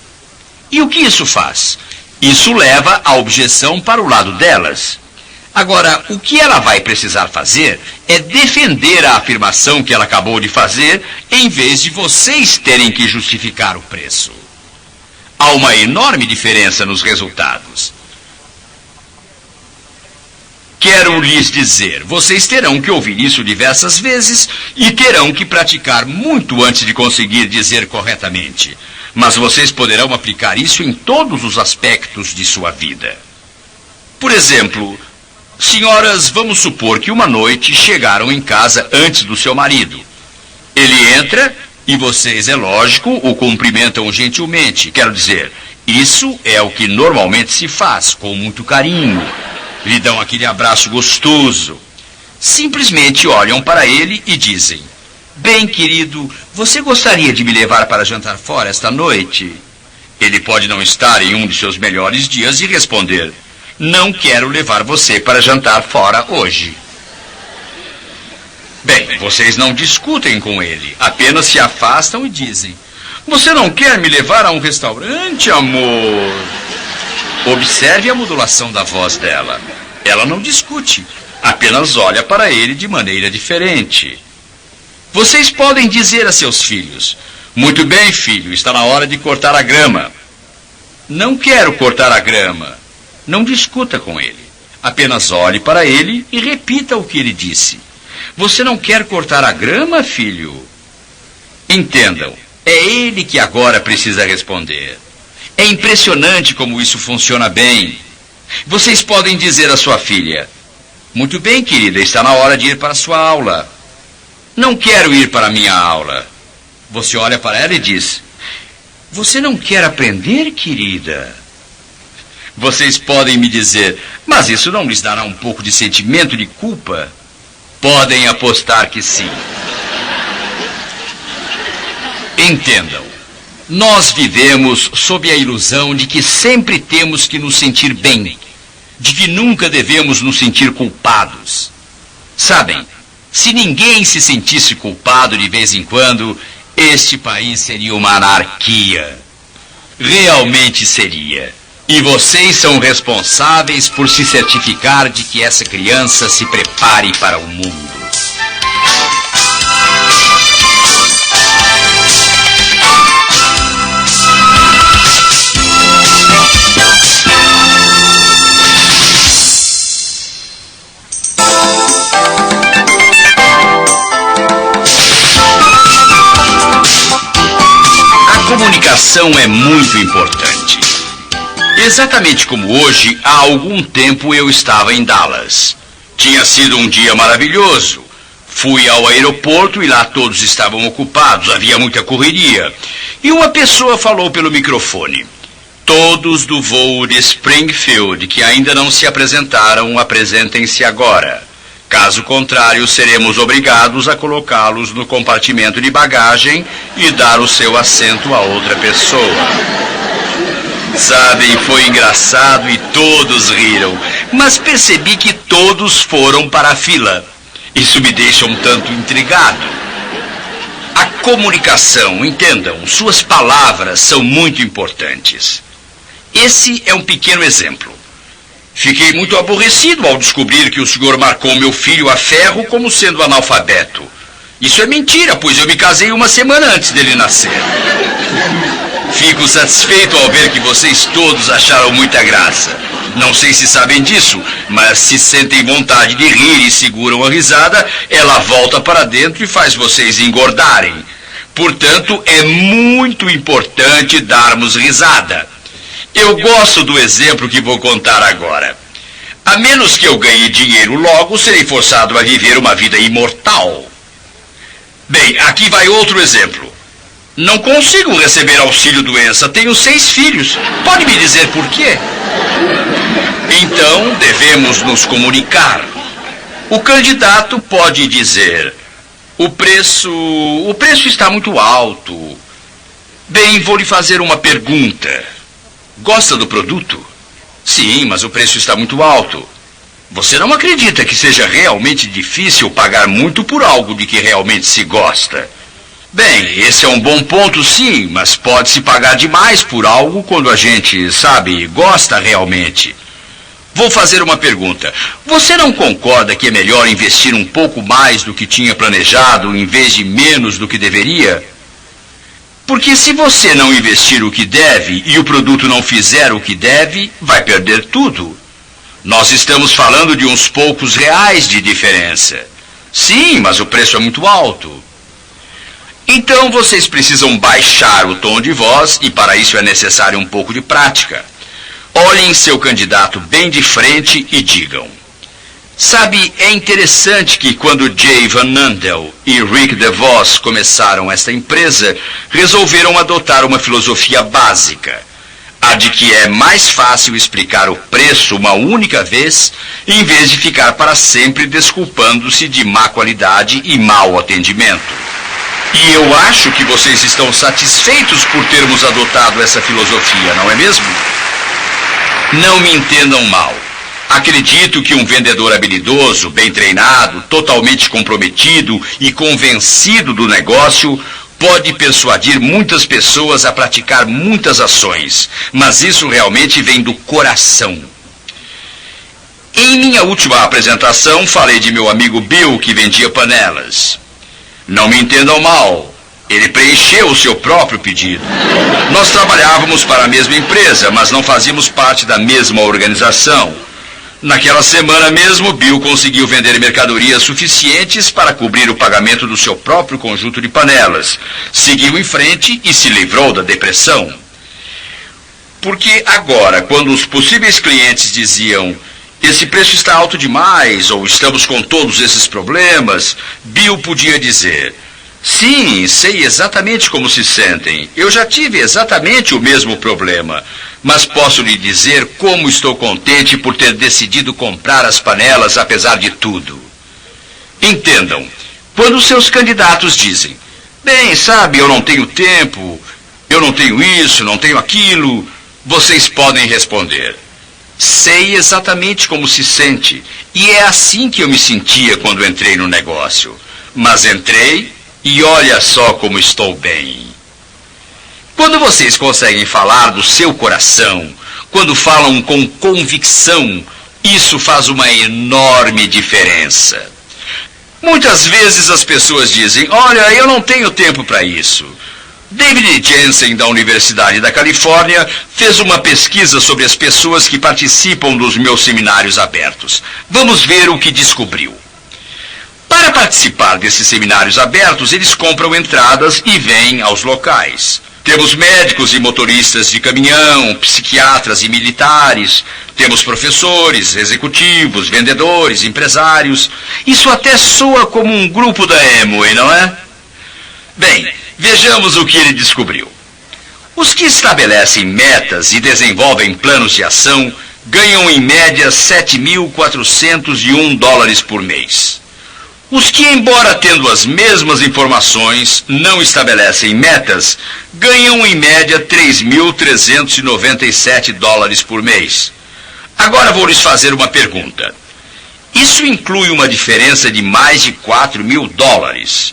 E o que isso faz? Isso leva a objeção para o lado delas. Agora, o que ela vai precisar fazer é defender a afirmação que ela acabou de fazer, em vez de vocês terem que justificar o preço. Há uma enorme diferença nos resultados. Quero lhes dizer, vocês terão que ouvir isso diversas vezes e terão que praticar muito antes de conseguir dizer corretamente. Mas vocês poderão aplicar isso em todos os aspectos de sua vida. Por exemplo, senhoras, vamos supor que uma noite chegaram em casa antes do seu marido. Ele entra e vocês, é lógico, o cumprimentam gentilmente. Quero dizer, isso é o que normalmente se faz, com muito carinho. Lhe dão aquele abraço gostoso. Simplesmente olham para ele e dizem, bem, querido, você gostaria de me levar para jantar fora esta noite? Ele pode não estar em um de seus melhores dias e responder, não quero levar você para jantar fora hoje. Bem, vocês não discutem com ele, apenas se afastam e dizem, você não quer me levar a um restaurante, amor? Observe a modulação da voz dela. Ela não discute, apenas olha para ele de maneira diferente. Vocês podem dizer a seus filhos, muito bem, filho, está na hora de cortar a grama. Não quero cortar a grama. Não discuta com ele. Apenas olhe para ele e repita o que ele disse. Você não quer cortar a grama, filho? Entendam, é ele que agora precisa responder. É impressionante como isso funciona bem. Vocês podem dizer à sua filha, muito bem, querida, está na hora de ir para a sua aula. Não quero ir para a minha aula. Você olha para ela e diz, você não quer aprender, querida? Vocês podem me dizer, mas isso não lhes dará um pouco de sentimento de culpa? Podem apostar que sim. Entendam, nós vivemos sob a ilusão de que sempre temos que nos sentir bem, de que nunca devemos nos sentir culpados. Sabem, se ninguém se sentisse culpado de vez em quando, este país seria uma anarquia. Realmente seria. E vocês são responsáveis por se certificar de que essa criança se prepare para o mundo. A comunicação é muito importante. Exatamente como hoje, há algum tempo eu estava em Dallas. Tinha sido um dia maravilhoso. Fui ao aeroporto e lá todos estavam ocupados, havia muita correria. E uma pessoa falou pelo microfone. Todos do voo de Springfield que ainda não se apresentaram, apresentem-se agora. Caso contrário, seremos obrigados a colocá-los no compartimento de bagagem e dar o seu assento a outra pessoa. Sabem, foi engraçado e todos riram, mas percebi que todos foram para a fila. Isso me deixa um tanto intrigado. A comunicação, entendam, suas palavras são muito importantes. Esse é um pequeno exemplo. Fiquei muito aborrecido ao descobrir que o senhor marcou meu filho a ferro como sendo analfabeto. Isso é mentira, pois eu me casei uma semana antes dele nascer. Fico satisfeito ao ver que vocês todos acharam muita graça. Não sei se sabem disso, mas se sentem vontade de rir e seguram a risada, ela volta para dentro e faz vocês engordarem. Portanto, é muito importante darmos risada. Eu gosto do exemplo que vou contar agora. A menos que eu ganhe dinheiro logo, serei forçado a viver uma vida imortal. Bem, aqui vai outro exemplo. Não consigo receber auxílio-doença. Tenho 6 filhos. Pode me dizer por quê? Então, devemos nos comunicar. O candidato pode dizer: o preço está muito alto. Bem, vou lhe fazer uma pergunta. Gosta do produto? Sim, mas o preço está muito alto. Você não acredita que seja realmente difícil pagar muito por algo de que realmente se gosta? Bem, esse é um bom ponto, sim, mas pode-se pagar demais por algo quando a gente, sabe, gosta realmente. Vou fazer uma pergunta. Você não concorda que é melhor investir um pouco mais do que tinha planejado em vez de menos do que deveria? Porque se você não investir o que deve e o produto não fizer o que deve, vai perder tudo. Nós estamos falando de uns poucos reais de diferença. Sim, mas o preço é muito alto. Então vocês precisam baixar o tom de voz e para isso é necessário um pouco de prática. Olhem seu candidato bem de frente e digam: sabe, é interessante que quando Jay Van Andel e Rick DeVos começaram esta empresa, resolveram adotar uma filosofia básica, a de que é mais fácil explicar o preço uma única vez, em vez de ficar para sempre desculpando-se de má qualidade e mau atendimento. E eu acho que vocês estão satisfeitos por termos adotado essa filosofia, não é mesmo? Não me entendam mal. Acredito que um vendedor habilidoso, bem treinado, totalmente comprometido e convencido do negócio pode persuadir muitas pessoas a praticar muitas ações, mas isso realmente vem do coração. Em minha última apresentação, falei de meu amigo Bill que vendia panelas. Não me entendam mal, ele preencheu o seu próprio pedido. Nós trabalhávamos para a mesma empresa, mas não fazíamos parte da mesma organização. Naquela semana mesmo, Bill conseguiu vender mercadorias suficientes para cobrir o pagamento do seu próprio conjunto de panelas. Seguiu em frente e se livrou da depressão. Porque agora, quando os possíveis clientes diziam: esse preço está alto demais, ou estamos com todos esses problemas, Bill podia dizer: sim, sei exatamente como se sentem. Eu já tive exatamente o mesmo problema. Mas posso lhe dizer como estou contente por ter decidido comprar as panelas apesar de tudo. Entendam, quando seus candidatos dizem: bem, sabe, eu não tenho tempo, eu não tenho isso, não tenho aquilo, vocês podem responder: sei exatamente como se sente, e é assim que eu me sentia quando entrei no negócio. Mas entrei e olha só como estou bem. Quando vocês conseguem falar do seu coração, quando falam com convicção, isso faz uma enorme diferença. Muitas vezes as pessoas dizem: olha, eu não tenho tempo para isso. David Jensen, da Universidade da Califórnia, fez uma pesquisa sobre as pessoas que participam dos meus seminários abertos. Vamos ver o que descobriu. Para participar desses seminários abertos, eles compram entradas e vêm aos locais. Temos médicos e motoristas de caminhão, psiquiatras e militares, temos professores, executivos, vendedores, empresários. Isso até soa como um grupo da Amway, não é? Bem, vejamos o que ele descobriu. Os que estabelecem metas e desenvolvem planos de ação ganham em média 7.401 dólares por mês. Os que, embora tendo as mesmas informações, não estabelecem metas, ganham em média 3.397 dólares por mês. Agora vou lhes fazer uma pergunta. Isso inclui uma diferença de mais de 4.000 dólares.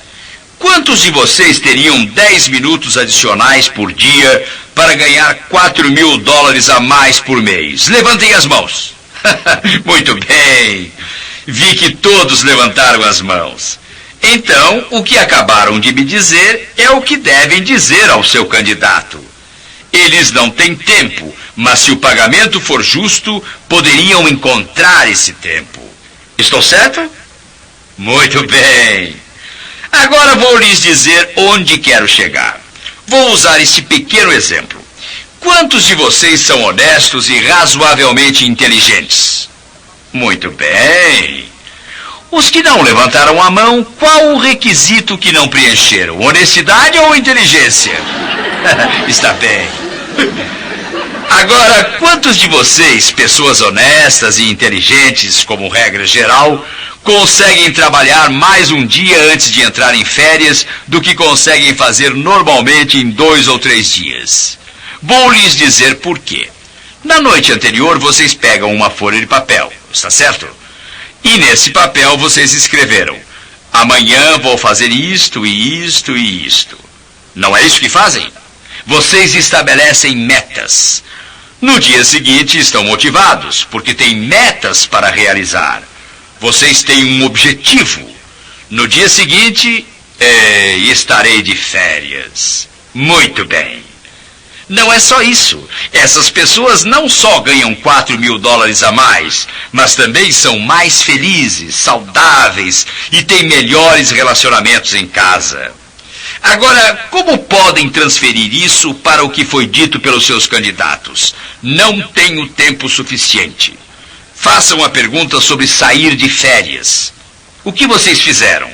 Quantos de vocês teriam 10 minutos adicionais por dia para ganhar 4.000 dólares a mais por mês? Levantem as mãos. Muito bem. Vi que todos levantaram as mãos. Então, o que acabaram de me dizer é o que devem dizer ao seu candidato. Eles não têm tempo, mas se o pagamento for justo, poderiam encontrar esse tempo. Estou certo? Muito bem. Agora vou lhes dizer onde quero chegar. Vou usar este pequeno exemplo. Quantos de vocês são honestos e razoavelmente inteligentes? Muito bem. Os que não levantaram a mão, qual o requisito que não preencheram? Honestidade ou inteligência? Está bem. Agora, quantos de vocês, pessoas honestas e inteligentes, como regra geral, conseguem trabalhar mais um dia antes de entrar em férias do que conseguem fazer normalmente em 2 ou 3 dias? Vou lhes dizer por quê. Na noite anterior, vocês pegam uma folha de papel, está certo? E nesse papel vocês escreveram: amanhã vou fazer isto e isto e isto. Não é isso que fazem? Vocês estabelecem metas. No dia seguinte estão motivados, porque têm metas para realizar. Vocês têm um objetivo. No dia seguinte, estarei de férias. Muito bem. Não é só isso. Essas pessoas não só ganham 4.000 dólares a mais, mas também são mais felizes, saudáveis e têm melhores relacionamentos em casa. Agora, como podem transferir isso para o que foi dito pelos seus candidatos? Não tenho tempo suficiente. Façam a pergunta sobre sair de férias. O que vocês fizeram?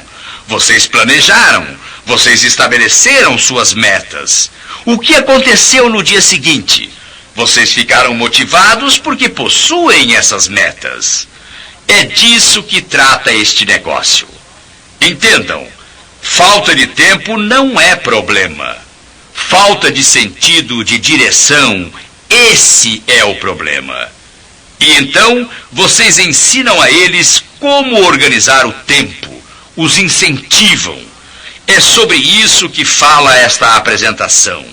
Vocês planejaram. Vocês estabeleceram suas metas. O que aconteceu no dia seguinte? Vocês ficaram motivados porque possuem essas metas. É disso que trata este negócio. Entendam, falta de tempo não é problema. Falta de sentido, de direção, esse é o problema. E então, vocês ensinam a eles como organizar o tempo, os incentivam. É sobre isso que fala esta apresentação.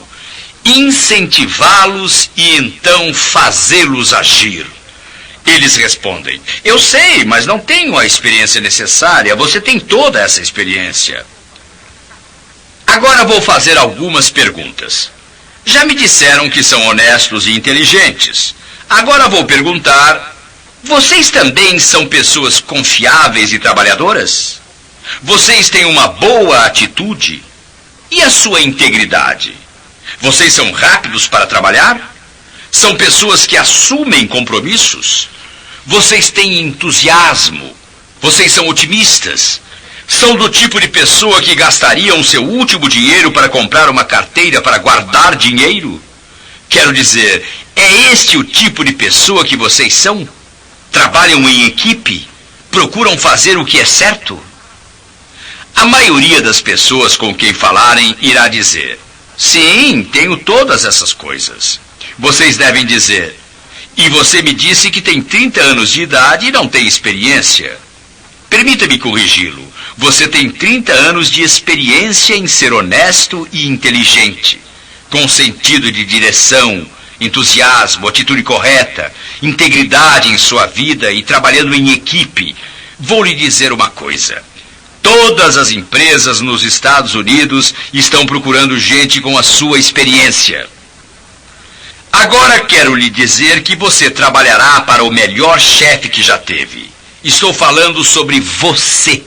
Incentivá-los e então fazê-los agir. Eles respondem: eu sei, mas não tenho a experiência necessária. Você tem toda essa experiência. Agora vou fazer algumas perguntas. Já me disseram que são honestos e inteligentes. Agora vou perguntar: vocês também são pessoas confiáveis e trabalhadoras? Vocês têm uma boa atitude? E a sua integridade? Vocês são rápidos para trabalhar? São pessoas que assumem compromissos? Vocês têm entusiasmo? Vocês são otimistas? São do tipo de pessoa que gastariam seu último dinheiro para comprar uma carteira para guardar dinheiro? Quero dizer, é este o tipo de pessoa que vocês são? Trabalham em equipe? Procuram fazer o que é certo? A maioria das pessoas com quem falarem irá dizer: sim, tenho todas essas coisas. Vocês devem dizer: e você me disse que tem 30 anos de idade e não tem experiência. Permita-me corrigi-lo. Você tem 30 anos de experiência em ser honesto e inteligente, com sentido de direção, entusiasmo, atitude correta, integridade em sua vida e trabalhando em equipe. Vou lhe dizer uma coisa. Todas as empresas nos Estados Unidos estão procurando gente com a sua experiência. Agora quero lhe dizer que você trabalhará para o melhor chefe que já teve. Estou falando sobre você.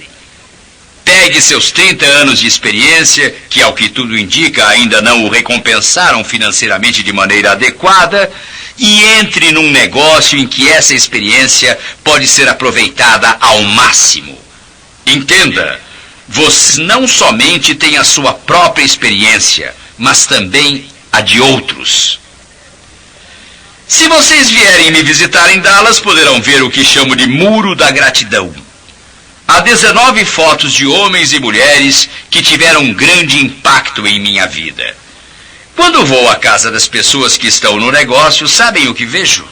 Pegue seus 30 anos de experiência, que ao que tudo indica ainda não o recompensaram financeiramente de maneira adequada, e entre num negócio em que essa experiência pode ser aproveitada ao máximo. Entenda, você não somente tem a sua própria experiência, mas também a de outros. Se vocês vierem me visitar em Dallas, poderão ver o que chamo de Muro da Gratidão. Há 19 fotos de homens e mulheres que tiveram um grande impacto em minha vida. Quando vou à casa das pessoas que estão no negócio, sabem o que vejo?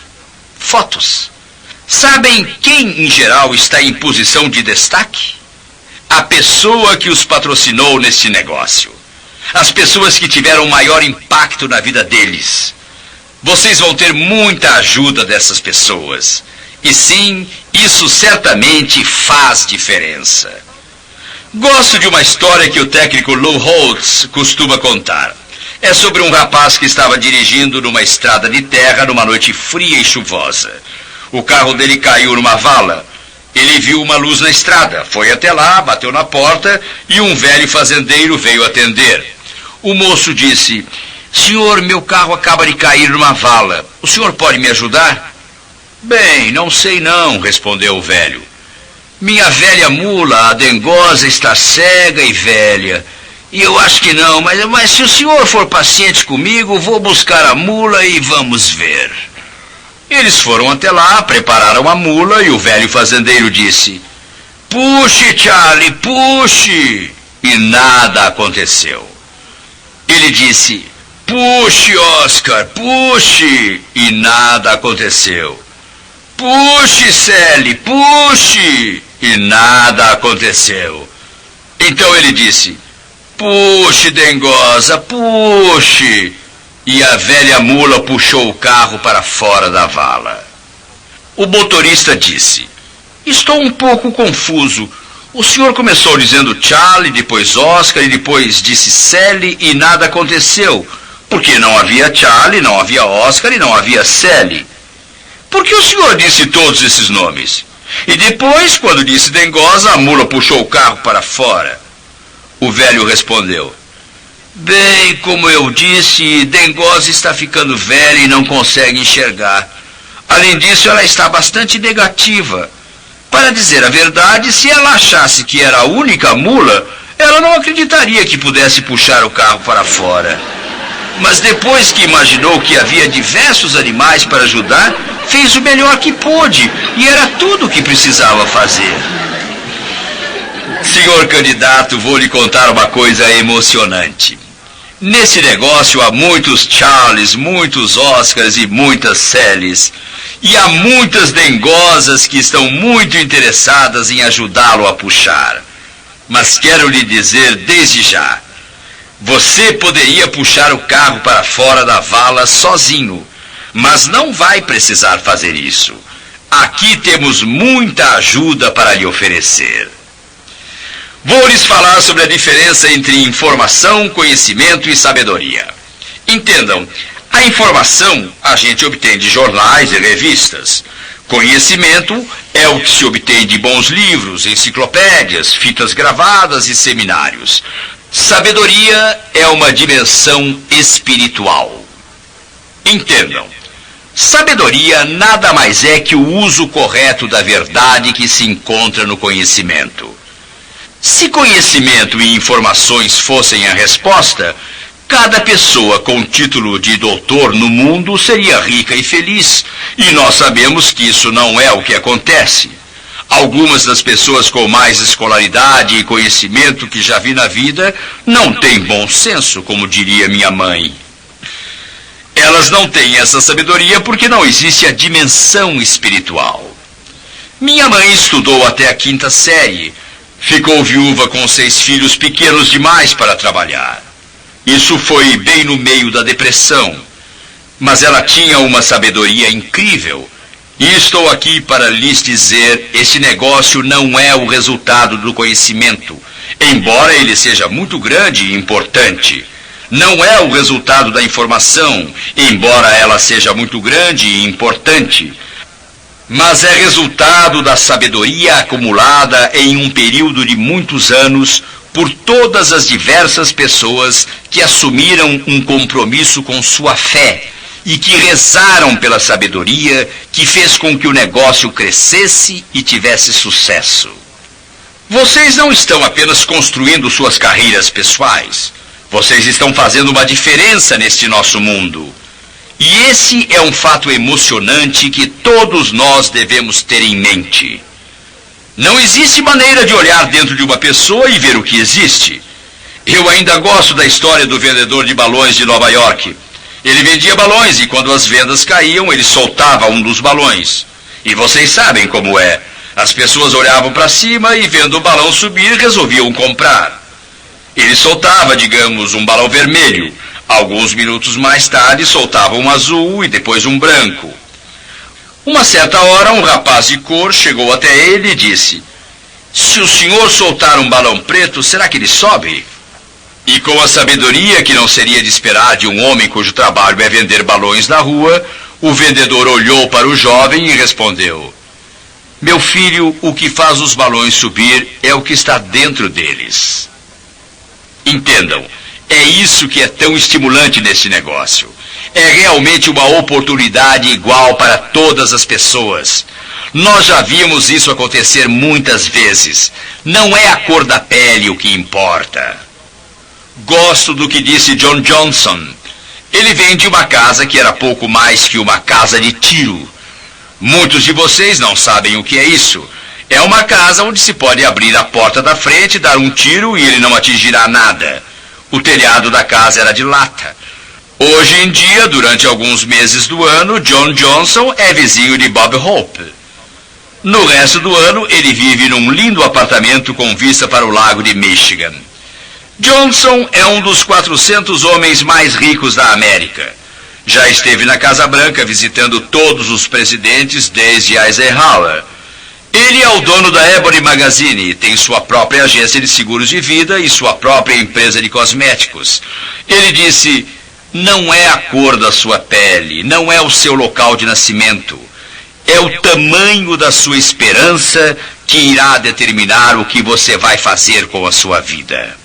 Fotos. Sabem quem, em geral, está em posição de destaque? A pessoa que os patrocinou neste negócio. As pessoas que tiveram maior impacto na vida deles. Vocês vão ter muita ajuda dessas pessoas. E sim, isso certamente faz diferença. Gosto de uma história que o técnico Lou Holtz costuma contar. É sobre um rapaz que estava dirigindo numa estrada de terra numa noite fria e chuvosa. O carro dele caiu numa vala. Ele viu uma luz na estrada, foi até lá, bateu na porta e um velho fazendeiro veio atender. O moço disse: "Senhor, meu carro acaba de cair numa vala. O senhor pode me ajudar?" "Bem, não sei não", respondeu o velho. "Minha velha mula, a dengosa, está cega e velha. E eu acho que não, mas se o senhor for paciente comigo, vou buscar a mula e vamos ver." Eles foram até lá, prepararam a mula e o velho fazendeiro disse: "Puxe, Charlie, puxe!" E nada aconteceu. Ele disse: "Puxe, Oscar, puxe!" E nada aconteceu. "Puxe, Sally, puxe!" E nada aconteceu. Então ele disse: "Puxe, dengosa, puxe!" E a velha mula puxou o carro para fora da vala. O motorista disse: "Estou um pouco confuso. O senhor começou dizendo Charlie, depois Oscar e depois disse Sally e nada aconteceu. Porque não havia Charlie, não havia Oscar e não havia Sally. Por que o senhor disse todos esses nomes? E depois, quando disse dengosa, a mula puxou o carro para fora." O velho respondeu: "Bem, como eu disse, dengosa está ficando velha e não consegue enxergar. Além disso, ela está bastante negativa. Para dizer a verdade, se ela achasse que era a única mula, ela não acreditaria que pudesse puxar o carro para fora. Mas depois que imaginou que havia diversos animais para ajudar, fez o melhor que pôde, e era tudo o que precisava fazer." Senhor candidato, vou lhe contar uma coisa emocionante. Nesse negócio há muitos Charles, muitos Oscars e muitas Sallys. E há muitas dengosas que estão muito interessadas em ajudá-lo a puxar. Mas quero lhe dizer desde já, você poderia puxar o carro para fora da vala sozinho, mas não vai precisar fazer isso. Aqui temos muita ajuda para lhe oferecer. Vou lhes falar sobre a diferença entre informação, conhecimento e sabedoria. Entendam, a informação a gente obtém de jornais e revistas. Conhecimento é o que se obtém de bons livros, enciclopédias, fitas gravadas e seminários. Sabedoria é uma dimensão espiritual. Entendam, sabedoria nada mais é que o uso correto da verdade que se encontra no conhecimento. Se conhecimento e informações fossem a resposta, cada pessoa com título de doutor no mundo seria rica e feliz, e nós sabemos que isso não é o que acontece. Algumas das pessoas com mais escolaridade e conhecimento que já vi na vida não têm bom senso, como diria minha mãe. Elas não têm essa sabedoria porque não existe a dimensão espiritual. Minha mãe estudou até a 5ª série, ficou viúva com 6 filhos pequenos demais para trabalhar. Isso foi bem no meio da depressão. Mas ela tinha uma sabedoria incrível. E estou aqui para lhes dizer, esse negócio não é o resultado do conhecimento, embora ele seja muito grande e importante. Não é o resultado da informação, embora ela seja muito grande e importante. Mas é resultado da sabedoria acumulada em um período de muitos anos por todas as diversas pessoas que assumiram um compromisso com sua fé e que rezaram pela sabedoria que fez com que o negócio crescesse e tivesse sucesso. Vocês não estão apenas construindo suas carreiras pessoais. Vocês estão fazendo uma diferença neste nosso mundo. E esse é um fato emocionante que todos nós devemos ter em mente. Não existe maneira de olhar dentro de uma pessoa e ver o que existe. Eu ainda gosto da história do vendedor de balões de Nova York. Ele vendia balões e quando as vendas caíam, ele soltava um dos balões. E vocês sabem como é. As pessoas olhavam para cima e, vendo o balão subir, resolviam comprar. Ele soltava, digamos, um balão vermelho. Alguns minutos mais tarde, soltava um azul e depois um branco. Uma certa hora, um rapaz de cor chegou até ele e disse: "Se o senhor soltar um balão preto, será que ele sobe?" E com a sabedoria que não seria de esperar de um homem cujo trabalho é vender balões na rua, o vendedor olhou para o jovem e respondeu: "Meu filho, o que faz os balões subir é o que está dentro deles." Entendam, é isso que é tão estimulante nesse negócio. É realmente uma oportunidade igual para todas as pessoas. Nós já vimos isso acontecer muitas vezes. Não é a cor da pele o que importa. Gosto do que disse John Johnson. Ele vem de uma casa que era pouco mais que uma casa de tiro. Muitos de vocês não sabem o que é isso. É uma casa onde se pode abrir a porta da frente, dar um tiro e ele não atingirá nada. O telhado da casa era de lata. Hoje em dia, durante alguns meses do ano, John Johnson é vizinho de Bob Hope. No resto do ano, ele vive num lindo apartamento com vista para o lago de Michigan. Johnson é um dos 400 homens mais ricos da América. Já esteve na Casa Branca visitando todos os presidentes desde Eisenhower. Ele é o dono da Ebony Magazine, tem sua própria agência de seguros de vida e sua própria empresa de cosméticos. Ele disse: "Não é a cor da sua pele, não é o seu local de nascimento. É o tamanho da sua esperança que irá determinar o que você vai fazer com a sua vida."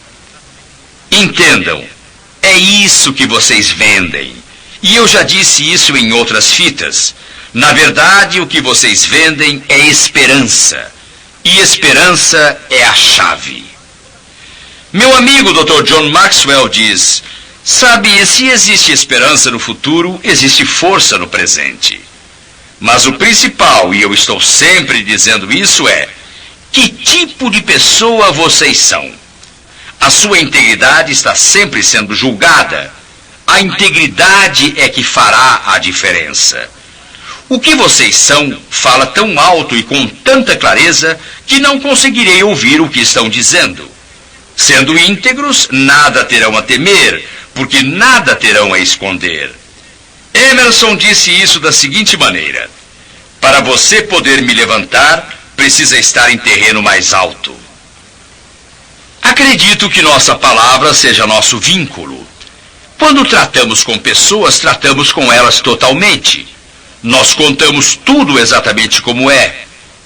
Entendam, é isso que vocês vendem. E eu já disse isso em outras fitas. Na verdade, o que vocês vendem é esperança. E esperança é a chave. Meu amigo Dr. John Maxwell diz: "Sabe, se existe esperança no futuro, existe força no presente. Mas o principal, e eu estou sempre dizendo isso, é: que tipo de pessoa vocês são? A sua integridade está sempre sendo julgada. A integridade é que fará a diferença. O que vocês são fala tão alto e com tanta clareza que não conseguirei ouvir o que estão dizendo. Sendo íntegros, nada terão a temer, porque nada terão a esconder." Emerson disse isso da seguinte maneira: "Para você poder me levantar, precisa estar em terreno mais alto." Acredito que nossa palavra seja nosso vínculo. Quando tratamos com pessoas, tratamos com elas totalmente. Nós contamos tudo exatamente como é.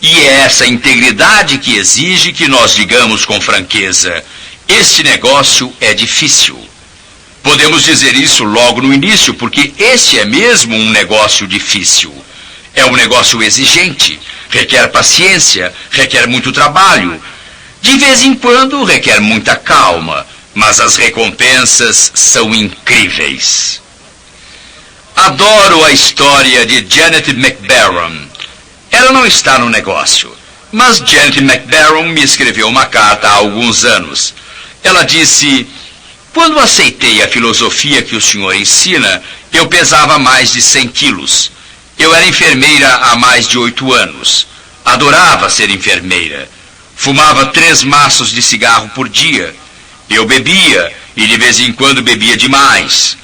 E é essa integridade que exige que nós digamos com franqueza: "Este negócio é difícil." Podemos dizer isso logo no início, porque este é mesmo um negócio difícil. É um negócio exigente, requer paciência, requer muito trabalho. De vez em quando requer muita calma, mas as recompensas são incríveis. Adoro a história de Janet McBarron. Ela não está no negócio, mas Janet McBarron me escreveu uma carta há alguns anos. Ela disse: "Quando aceitei a filosofia que o senhor ensina, eu pesava mais de 100 quilos. Eu era enfermeira há mais de 8 anos. Adorava ser enfermeira. Fumava 3 maços de cigarro por dia. Eu bebia, e de vez em quando bebia demais.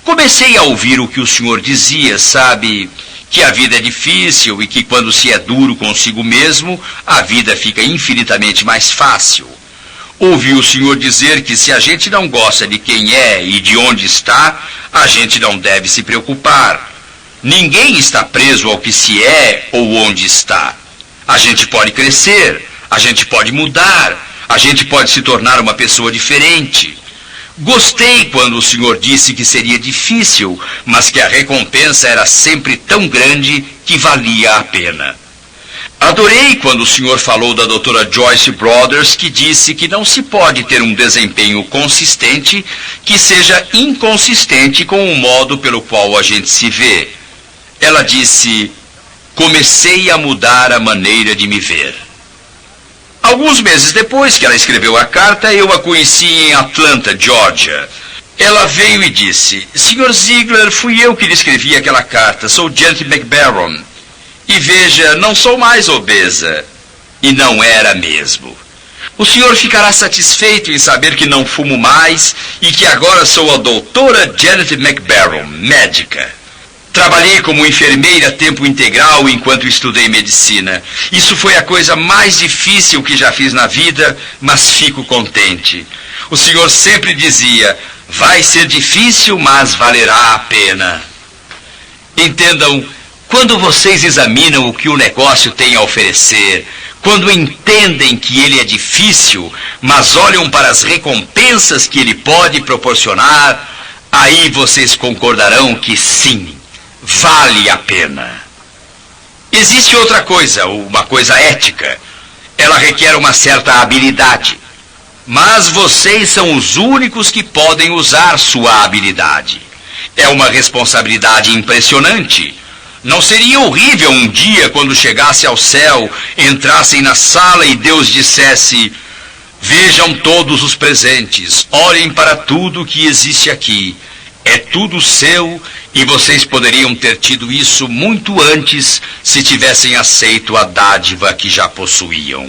Comecei a ouvir o que o senhor dizia, sabe, que a vida é difícil e que quando se é duro consigo mesmo, a vida fica infinitamente mais fácil. Ouvi o senhor dizer que se a gente não gosta de quem é e de onde está, a gente não deve se preocupar. Ninguém está preso ao que se é ou onde está. A gente pode crescer, a gente pode mudar, a gente pode se tornar uma pessoa diferente. Gostei quando o senhor disse que seria difícil, mas que a recompensa era sempre tão grande que valia a pena. Adorei quando o senhor falou da doutora Joyce Brothers, que disse que não se pode ter um desempenho consistente que seja inconsistente com o modo pelo qual a gente se vê. Ela disse: comecei a mudar a maneira de me ver. Alguns meses depois que ela escreveu a carta, eu a conheci em Atlanta, Georgia. Ela veio e disse: Sr. Ziegler, fui eu que lhe escrevi aquela carta, sou Janet McBaron. E veja, não sou mais obesa. E não era mesmo. O senhor ficará satisfeito em saber que não fumo mais e que agora sou a doutora Janet McBaron, médica. Trabalhei como enfermeira a tempo integral enquanto estudei medicina. Isso foi a coisa mais difícil que já fiz na vida, mas fico contente. O senhor sempre dizia: vai ser difícil, mas valerá a pena. Entendam, quando vocês examinam o que o negócio tem a oferecer, quando entendem que ele é difícil, mas olham para as recompensas que ele pode proporcionar, aí vocês concordarão que sim, vale a pena. Existe outra coisa, uma coisa ética. Ela requer uma certa habilidade. Mas vocês são os únicos que podem usar sua habilidade. É uma responsabilidade impressionante. Não seria horrível um dia, quando chegasse ao céu, entrassem na sala e Deus dissesse: vejam todos os presentes, olhem para tudo que existe aqui. É tudo seu e vocês poderiam ter tido isso muito antes se tivessem aceito a dádiva que já possuíam.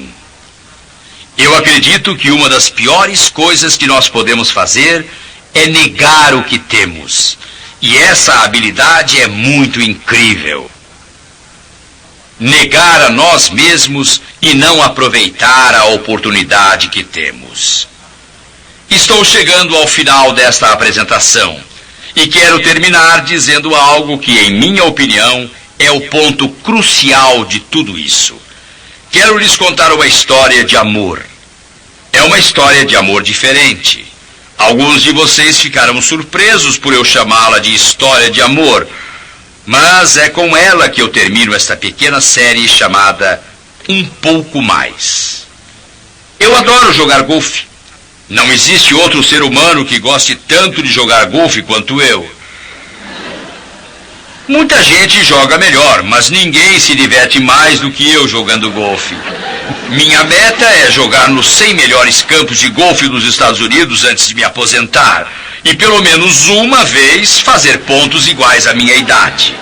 Eu acredito que uma das piores coisas que nós podemos fazer é negar o que temos. E essa habilidade é muito incrível. Negar a nós mesmos e não aproveitar a oportunidade que temos. Estou chegando ao final desta apresentação e quero terminar dizendo algo que, em minha opinião, é o ponto crucial de tudo isso. Quero lhes contar uma história de amor. É uma história de amor diferente. Alguns de vocês ficaram surpresos por eu chamá-la de história de amor, mas é com ela que eu termino esta pequena série chamada Um Pouco Mais. Eu adoro jogar golfe. Não existe outro ser humano que goste tanto de jogar golfe quanto eu. Muita gente joga melhor, mas ninguém se diverte mais do que eu jogando golfe. Minha meta é jogar nos 100 melhores campos de golfe dos Estados Unidos antes de me aposentar. E pelo menos uma vez fazer pontos iguais à minha idade.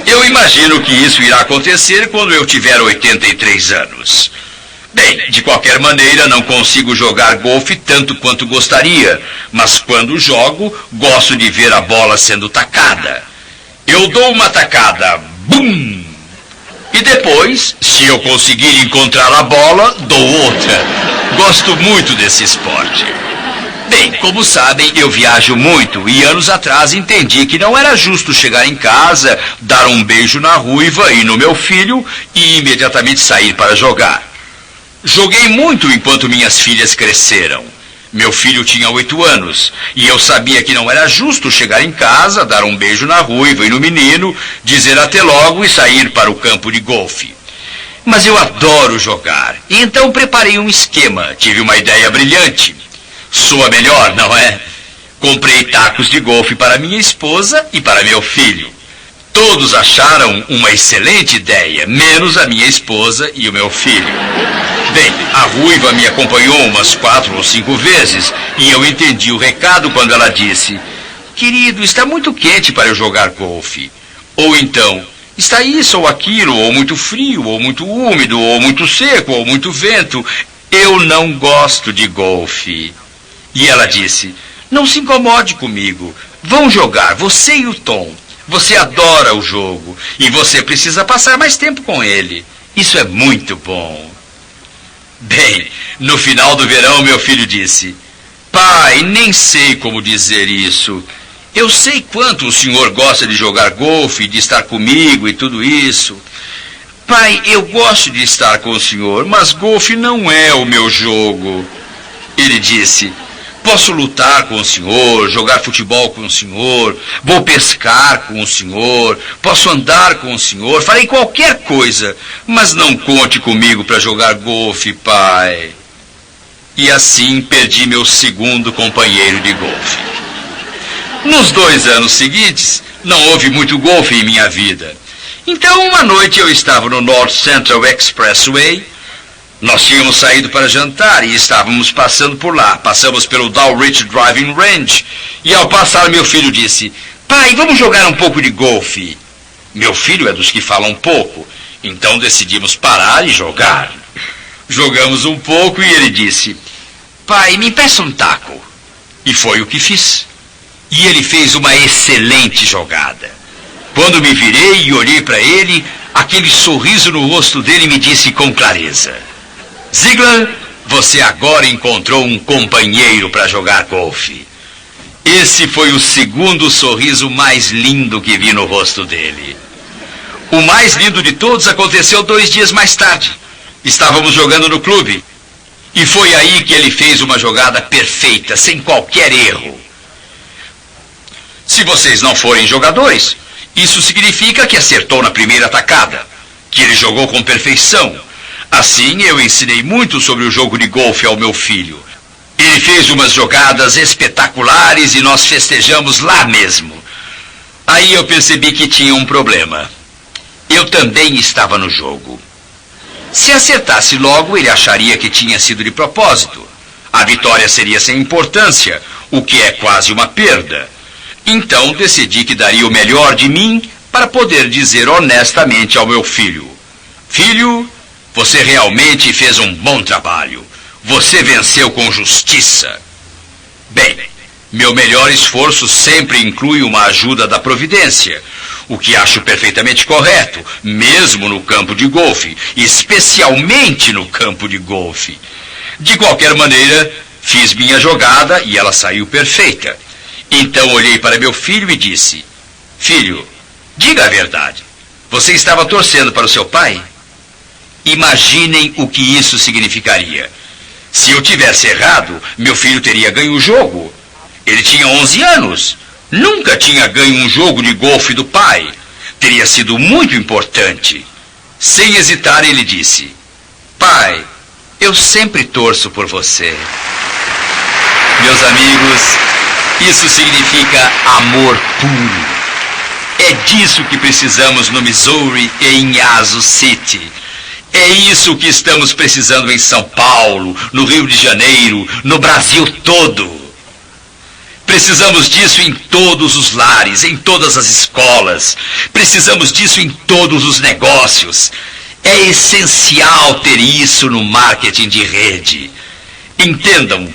Eu imagino que isso irá acontecer quando eu tiver 83 anos. Bem, de qualquer maneira, não consigo jogar golfe tanto quanto gostaria. Mas quando jogo, gosto de ver a bola sendo tacada. Eu dou uma tacada, bum! E depois, se eu conseguir encontrar a bola, dou outra. Gosto muito desse esporte. Bem, como sabem, eu viajo muito e anos atrás entendi que não era justo chegar em casa, dar um beijo na ruiva e no meu filho e imediatamente sair para jogar. Joguei muito enquanto minhas filhas cresceram. Meu filho tinha 8 anos, e eu sabia que não era justo chegar em casa, dar um beijo na ruiva e no menino, dizer até logo e sair para o campo de golfe. Mas eu adoro jogar, e então preparei um esquema, tive uma ideia brilhante. Soa melhor, não é? Comprei tacos de golfe para minha esposa e para meu filho. Todos acharam uma excelente ideia, menos a minha esposa e o meu filho. Bem, a ruiva me acompanhou umas 4 ou 5 vezes e eu entendi o recado quando ela disse: querido, está muito quente para eu jogar golfe. Ou então, está isso ou aquilo, ou muito frio, ou muito úmido, ou muito seco, ou muito vento. Eu não gosto de golfe. E ela disse: não se incomode comigo. Vão jogar, você e o Tom. Você adora o jogo e você precisa passar mais tempo com ele. Isso é muito bom. Bem, no final do verão, meu filho disse: pai, nem sei como dizer isso. Eu sei quanto o senhor gosta de jogar golfe, de estar comigo e tudo isso. Pai, eu gosto de estar com o senhor, mas golfe não é o meu jogo. Ele disse: Posso lutar com o senhor, jogar futebol com o senhor, vou pescar com o senhor, posso andar com o senhor, farei qualquer coisa, mas não conte comigo para jogar golfe, pai. E assim perdi meu segundo companheiro de golfe. Nos 2 anos seguintes, não houve muito golfe em minha vida. Então, uma noite eu estava no North Central Expressway. Nós tínhamos saído para jantar e estávamos passando por lá. Passamos pelo Dulwich Driving Range e ao passar meu filho disse: pai, vamos jogar um pouco de golfe. Meu filho é dos que falam pouco, então decidimos parar e jogar. Jogamos um pouco e ele disse: pai, me empresta um taco. E foi o que fiz. E ele fez uma excelente jogada. Quando me virei e olhei para ele, aquele sorriso no rosto dele me disse com clareza: Ziegler, você agora encontrou um companheiro para jogar golfe. Esse foi o segundo sorriso mais lindo que vi no rosto dele. O mais lindo de todos aconteceu 2 dias mais tarde. Estávamos jogando no clube. E foi aí que ele fez uma jogada perfeita, sem qualquer erro. Se vocês não forem jogadores, isso significa que acertou na primeira atacada, que ele jogou com perfeição. Assim, eu ensinei muito sobre o jogo de golfe ao meu filho. Ele fez umas jogadas espetaculares e nós festejamos lá mesmo. Aí eu percebi que tinha um problema. Eu também estava no jogo. Se acertasse logo, ele acharia que tinha sido de propósito. A vitória seria sem importância, o que é quase uma perda. Então decidi que daria o melhor de mim para poder dizer honestamente ao meu filho: filho, você realmente fez um bom trabalho. Você venceu com justiça. Bem, meu melhor esforço sempre inclui uma ajuda da providência, o que acho perfeitamente correto, mesmo no campo de golfe, especialmente no campo de golfe. De qualquer maneira, fiz minha jogada e ela saiu perfeita. Então olhei para meu filho e disse: filho, diga a verdade. Você estava torcendo para o seu pai? Imaginem o que isso significaria. Se eu tivesse errado, meu filho teria ganho o jogo. Ele tinha 11 anos. Nunca tinha ganho um jogo de golfe do pai. Teria sido muito importante. Sem hesitar, ele disse: pai, eu sempre torço por você. Meus amigos, isso significa amor puro. É disso que precisamos no Missouri e em Yazoo City. É isso que estamos precisando em São Paulo, no Rio de Janeiro, no Brasil todo. Precisamos disso em todos os lares, em todas as escolas. Precisamos disso em todos os negócios. É essencial ter isso no marketing de rede. Entendam,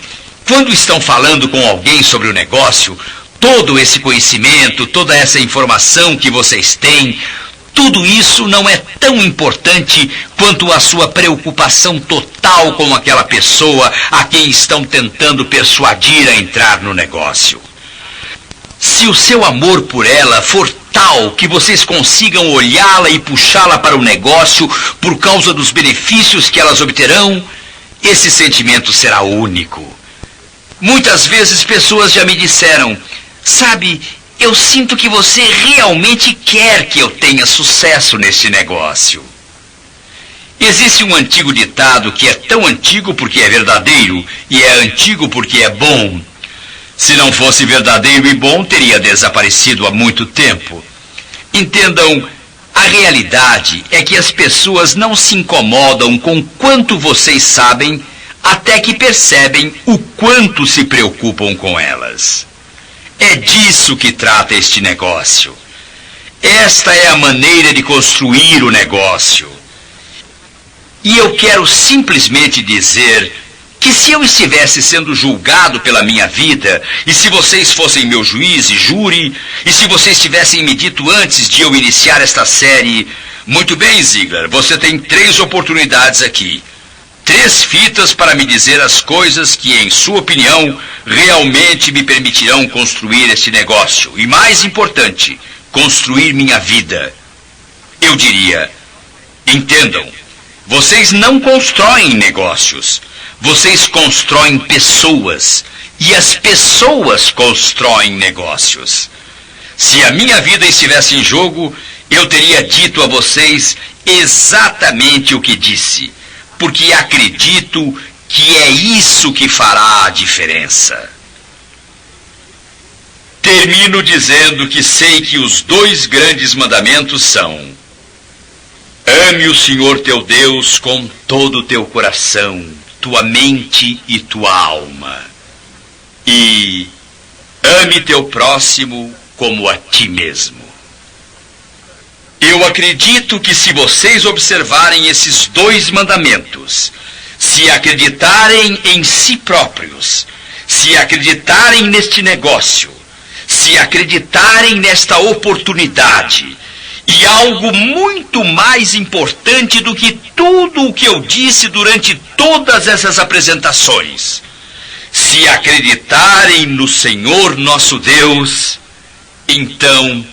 quando estão falando com alguém sobre o negócio, todo esse conhecimento, toda essa informação que vocês têm, tudo isso não é tão importante quanto a sua preocupação total com aquela pessoa a quem estão tentando persuadir a entrar no negócio. Se o seu amor por ela for tal que vocês consigam olhá-la e puxá-la para o negócio por causa dos benefícios que elas obterão, esse sentimento será único. Muitas vezes pessoas já me disseram: sabe, eu sinto que você realmente quer que eu tenha sucesso neste negócio. Existe um antigo ditado que é tão antigo porque é verdadeiro e é antigo porque é bom. Se não fosse verdadeiro e bom, teria desaparecido há muito tempo. Entendam, a realidade é que as pessoas não se incomodam com quanto vocês sabem até que percebem o quanto se preocupam com elas. É disso que trata este negócio. Esta é a maneira de construir o negócio. E eu quero simplesmente dizer que se eu estivesse sendo julgado pela minha vida, e se vocês fossem meu juiz e júri, e se vocês tivessem me dito antes de eu iniciar esta série: muito bem, Ziegler, você tem 3 oportunidades aqui. 3 fitas para me dizer as coisas que, em sua opinião, realmente me permitirão construir este negócio. E mais importante, construir minha vida. Eu diria: entendam, vocês não constroem negócios. Vocês constroem pessoas. e as pessoas constroem negócios. Se a minha vida estivesse em jogo, eu teria dito a vocês exatamente o que disse, porque acredito que é isso que fará a diferença. Termino dizendo que sei que os 2 grandes mandamentos são: ame o Senhor teu Deus com todo o teu coração, tua mente e tua alma. E ame teu próximo como a ti mesmo. Eu acredito que se vocês observarem esses 2 mandamentos, se acreditarem em si próprios, se acreditarem neste negócio, se acreditarem nesta oportunidade, e algo muito mais importante do que tudo o que eu disse durante todas essas apresentações, se acreditarem no Senhor nosso Deus, então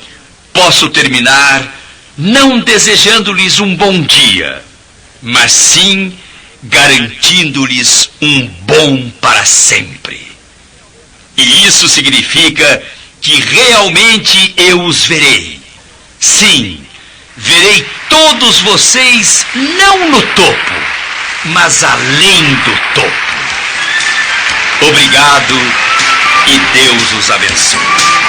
posso terminar não desejando-lhes um bom dia, mas sim garantindo-lhes um bom para sempre. E isso significa que realmente eu os verei. Sim, verei todos vocês não no topo, mas além do topo. Obrigado e Deus os abençoe.